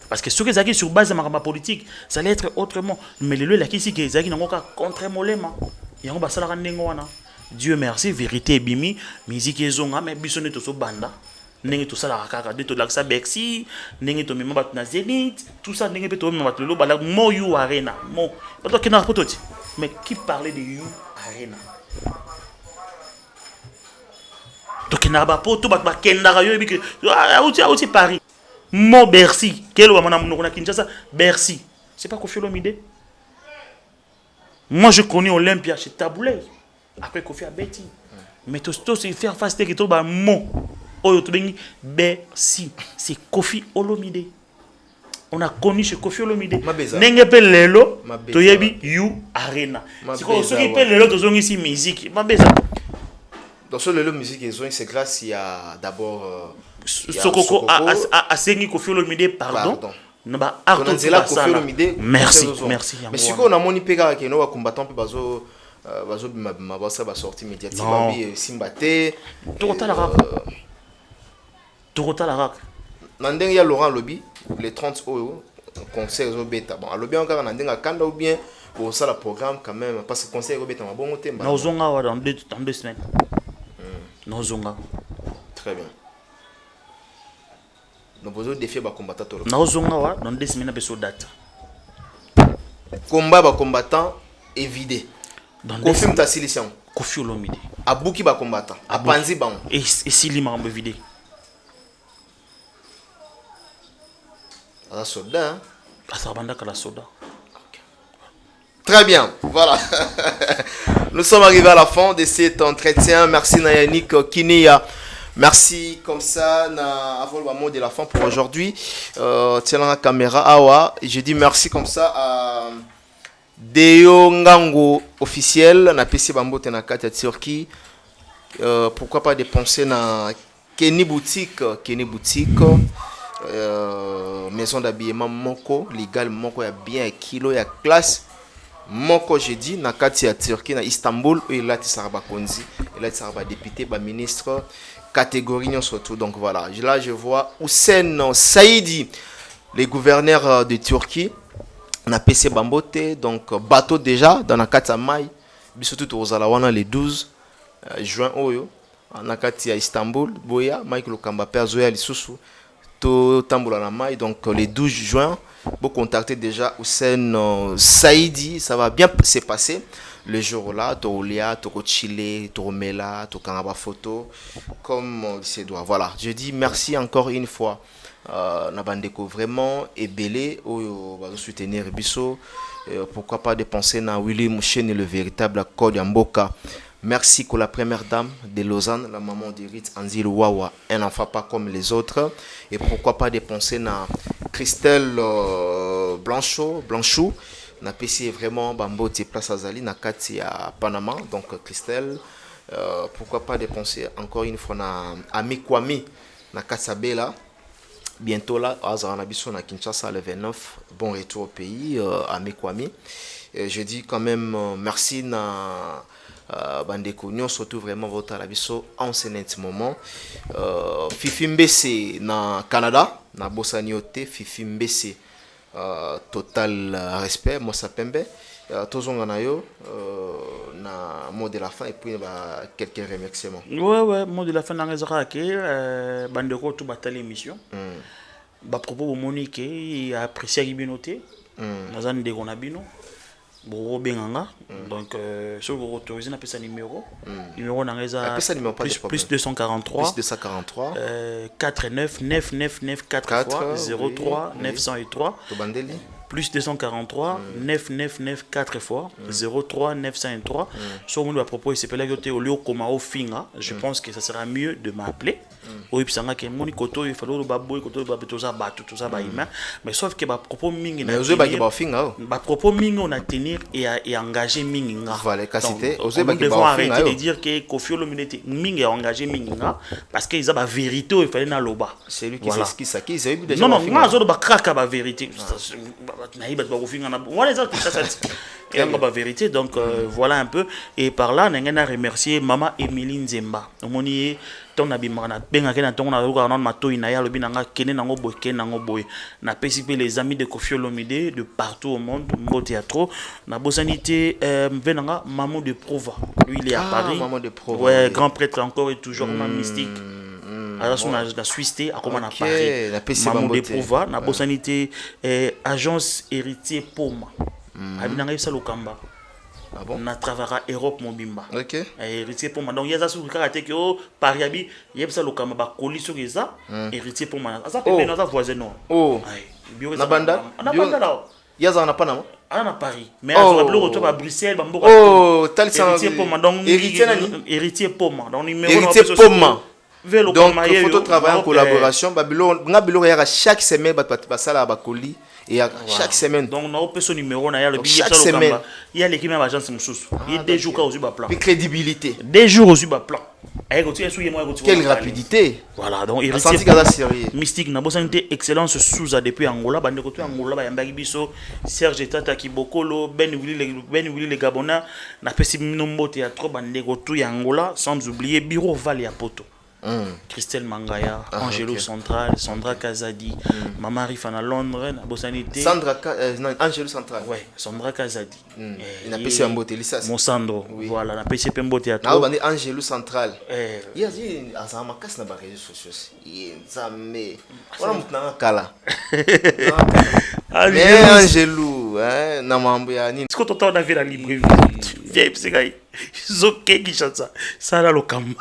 parce que ce que Zaki sur base de ma politique, ça allait être autrement. Mais le lieu là qui c'est Zaki n'a pas contre Molema. Et on va ça la rendre. Dieu merci, vérité bimi, musique et zonga, mais bisonne tout ce banda. N'est tout ça la rakaka, de tout l'accès Bercy, n'est tout même bat na Zénith, tout ça n'est pas tout même bat le bala mo you arena, mo. Pas toi qui n'a pas tout. Mais qui parlait de you arena? Donc il n'a pas tout bat Kendara yo et que ah aussi Paris. Mo Bercy, quel ou à Kinshasa, Bercy. C'est pas Koffi Olomide. Moi je connais Olympia chez Taboulay. Après Koffi a Betty. Mais tout c'est faire face que tout ba mo. Oyo to bengi Bercy. C'est Koffi Olomide. On a connu chez Koffi Olomide. Nenge pe lelo to yebi you arena. C'est quoi ceux qui pe lelo to zongi si musique. Mabeza. Dans ce lelo musique c'est grâce il y a d'abord Sokoko a sengi Koffi Olomide pardon. Naba arto Koffi Olomide. Merci. Mais si on a moni pega que no combattant pe bazo mabasa ba sortie médiatique bi Simbate. Torota la rak. Nandeng ya Laurent Lobby les 30 euro concert au beta. Bon, Lobby encore nandeng kanda ou bien pour ça le programme quand même parce que concert au beta ma bon temba. Nous zonga dans 2 semaines. Nous zonga. Très bien. Nous avons défier les combattants. Nous zonga dans 2 semaines à date. Combat ba combattant évidé. Confirme ta sélection. Koffi Olomide. Abuki ba combattant. A Panzi ba. Et Sili m'a évidé. La soda. Hein? Ça va la soda. Très bien, voilà. Nous sommes arrivés à la fin de cet entretien. Merci Nayanik Kinia. Merci comme ça avant le mot de la fin pour aujourd'hui. Tiens la caméra. Awa. Je dis merci comme ça à Deo Ngango officiel. Na PC Bambo Tenakata Turquie. Pourquoi pas dépenser na Kenny Boutique. Maison d'habillement Moko. Légal Moko. Il y a bien kilo, il y a classe. Moko j'ai dit na kati ya Turquie na Istanbul et là tu seras konzi et là tu seras député ba ministre catégorie surtout donc voilà là je vois Hussein Saïdi le gouverneur de Turquie na PC Bambote donc bateau déjà dans la kati ya mai biso tout ozala wana le 12 juin oyo na kati ya Istanbul boya Mike Lokamba pe azoya lisusu to tambola na mai donc le 12 juin. Vous contactez déjà Hussein Saïdi, ça va bien se passer le jour-là. Toulia, Chile, Mela, Kanaba photo, comme il se doit. Voilà, je dis merci encore une fois. Nabandeko vraiment est belé, ou soutenir Bisso. Pourquoi pas dépenser na Willy Mouchen, le véritable code Yamboka. Merci pour la première dame de Lausanne, la maman d'Erit Anzil Wawa, un enfant pas comme les autres. Et pourquoi pas dépenser na Christelle Blanchou, na PC vraiment Bambo de Place Azali, na Kati à Panama. Donc Christelle, pourquoi pas dépenser encore une fois na Amikwami, na Katsabela. Bientôt là, Azaranabiso na Kinshasa le 29. Bon retour au pays, Amikwami. Je dis quand même merci na Bandeko, nous surtout vraiment votre alabiso en ce moment. Fifi Mbese na Canada, na Bossaniote, Fifi Mbese, total respect, moi ça pembe. Tozonga na yo, na mot de la fin et puis quelques remerciements. Ouais, mot de la fin dans les raquets, Bandeko tout batali l'émission. Bah propos Monique, il a apprécié Ibinoté, Nazan de Gonabino. Bon, donc, si vous autorisez, on appelle ça numéro. Numéro plus 243 49 999 4 fois 03 903. Plus 243 999 4 fois 03 903. Sur mon propos, il s'appelle au lieu au finga. Je pense que ça sera mieux de m'appeler. Oui, puis ça n'a qu'un moni koto, il faut le babou, koto, tout ça, mais sauf que ma propos mingi na ma propos mingi on a tenir et engager mingi nga. Voilà, cassité. Nous devons arrêter de dire que Kofi Olomide mingi a engagé mingi nga parce qu'ils ont la vérité il fallait na loba. C'est lui qui s'explique ça qui ils ont déjà. Non, moi zo ba kraka ba vérité. Na iba ba kofinga na. Moi les autres ça et la vérité donc voilà un peu et par là n'engena remercier maman Emilie Nzemba. Omoni ton abimana benga kena ton na ruka na matoi na ya lobi nanga kene nango boy kene nango boy na participer les amis de Kofi Olomide de partout au monde au théâtre na bosanité venanga maman de Prova lui il est à Paris maman de Prova ouais grand prêtre encore et toujours mystique alors on a la Suisse à comment à Paris maman de Prova na bosanité agence héritier Poma abinanga ça lokamba. Ah bon? On a travaillé à Europe Mobimba. Ok. Héritier pour moi. Donc il y a ça sur le caractère que Paris il y a ça le kamba ba colis sur ça héritier pour moi. Ça peut être notre voisin non. Oh. Na banda? Na banda là. Il y a ça na Panama. Ah na Paris. Mais on a le retour à Bruxelles, Bambo. Oh, tel ça. Héritier pour moi. Donc héritier pour moi. Donc numéro héritier pour moi. Donc il faut travailler en collaboration. Babylone, ngabilo ya chaque semaine ba sala ba colis. Et à chaque semaine. Donc, on a ce numéro, chaque semaine. Il y a l'équipe de l'agence Moussous. Il y a des jours au plan. Puis crédibilité. Des jours au plan. Quelle rapidité. Voilà, donc Mystique, n'a pas été excellence sous depuis Angola. Bandekoto Angola, Yambagi Biso, Serge Tata Kibokolo, Ben Willy les Gabona, n'a pas si nombre théâtre, Bandekoto Angola, sans oublier Biro Valley à Poto. Christelle Mangaya, Angelo Central, Sandra Kazadi, Mama Rifana Londres, Bosanité. Angelo Central. Ouais, Sandra Kazadi. Il a payé un beau télé. Monsandro. Voilà, il a payé un beau théâtre. Angelo Central. Il y a un macasse dans les réseaux sociaux. Il y a un kala. Angelo, est-ce que tu as vu la librairie? Viens, c'est gars. Zoké qui chante ça. Ça là le kamba.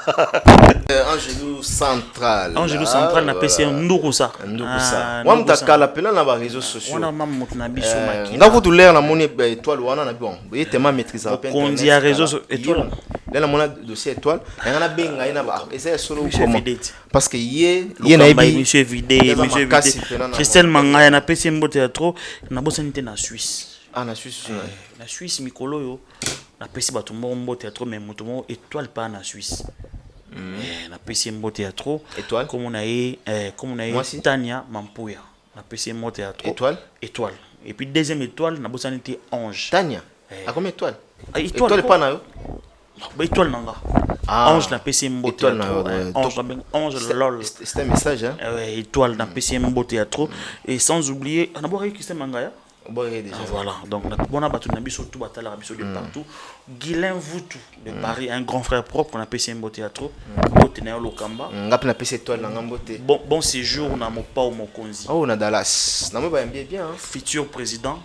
Angelo Central. Angelo Central n'a pas un Ndourousa. Ndourousa. Moi m'takala pela na ba réseaux sociaux. On a même mutna biso makina. Nga vous l'air na moni étoile wana na bon. Vous tellement maîtriser à peine. On dit à réseaux étoile. Là na mona dossier étoile. Et on a benga ina ba. Et c'est solo comment. Parce que yé na ibi monsieur vidé. Christelle Mangaya na pesi mbo théâtre na bosanité na Suisse. Ah na Suisse. Na Suisse mikolo yo. Na pesi bato mbo théâtre mais motomo étoile pas na Suisse. Na pesi mbo théâtre étoile comme on a Tania Mampuya. Na pesi mbo théâtre étoile. Et puis deuxième étoile na bosanité Ange. Tania. À combien étoile? Étoile pas na yo. Ba étoile nanga. Ange na pesi mbo théâtre. Ange lol. C'est un message hein. Ouais, étoile na pesi mbo théâtre et sans oublier na bo Christelle Mangaya. Voilà, donc on a battu Nabi surtout batala Rabiso de partout. Guilain Voutou de Paris, un grand frère propre qu'on a payé un beau théâtre. Boteneo Lokamba. On a payé étoile dans Gambote. Bon séjour on a mon pas au Mokonzi. Oh on a Dallas. On a bien. Futur président,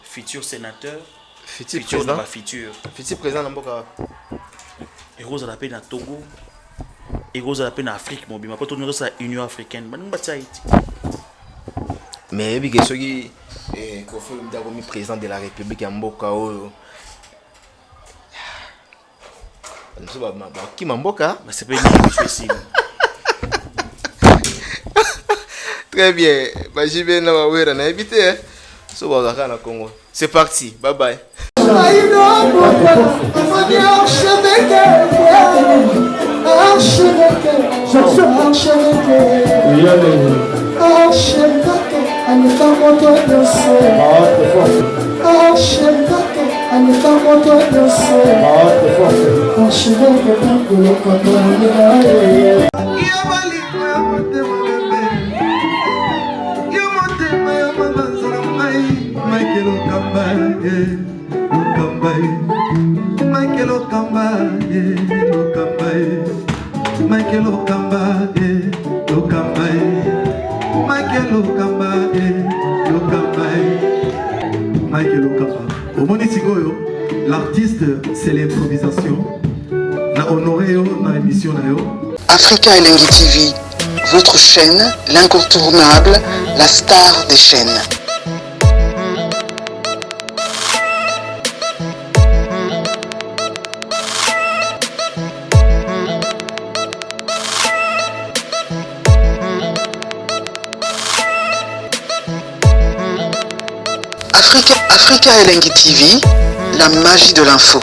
futur sénateur, futur président. Futur président dans Boka. Et Rose à la peine à Togo. Et Rose à la peine à Afrique mobile. Mais pas tout le monde c'est la Union africaine. Mais il y a ceux qui président de la République en Boka. Qui m'emboca? C'est pas une difficile. Très bien. J'y vais dans la na habité. Congo. C'est parti. Bye bye. L'artiste, c'est l'improvisation. Na honoré dans l'émission. Africa Elengi TV, votre chaîne, l'incontournable, la star des chaînes. Africa Elengi TV, la magie de l'info.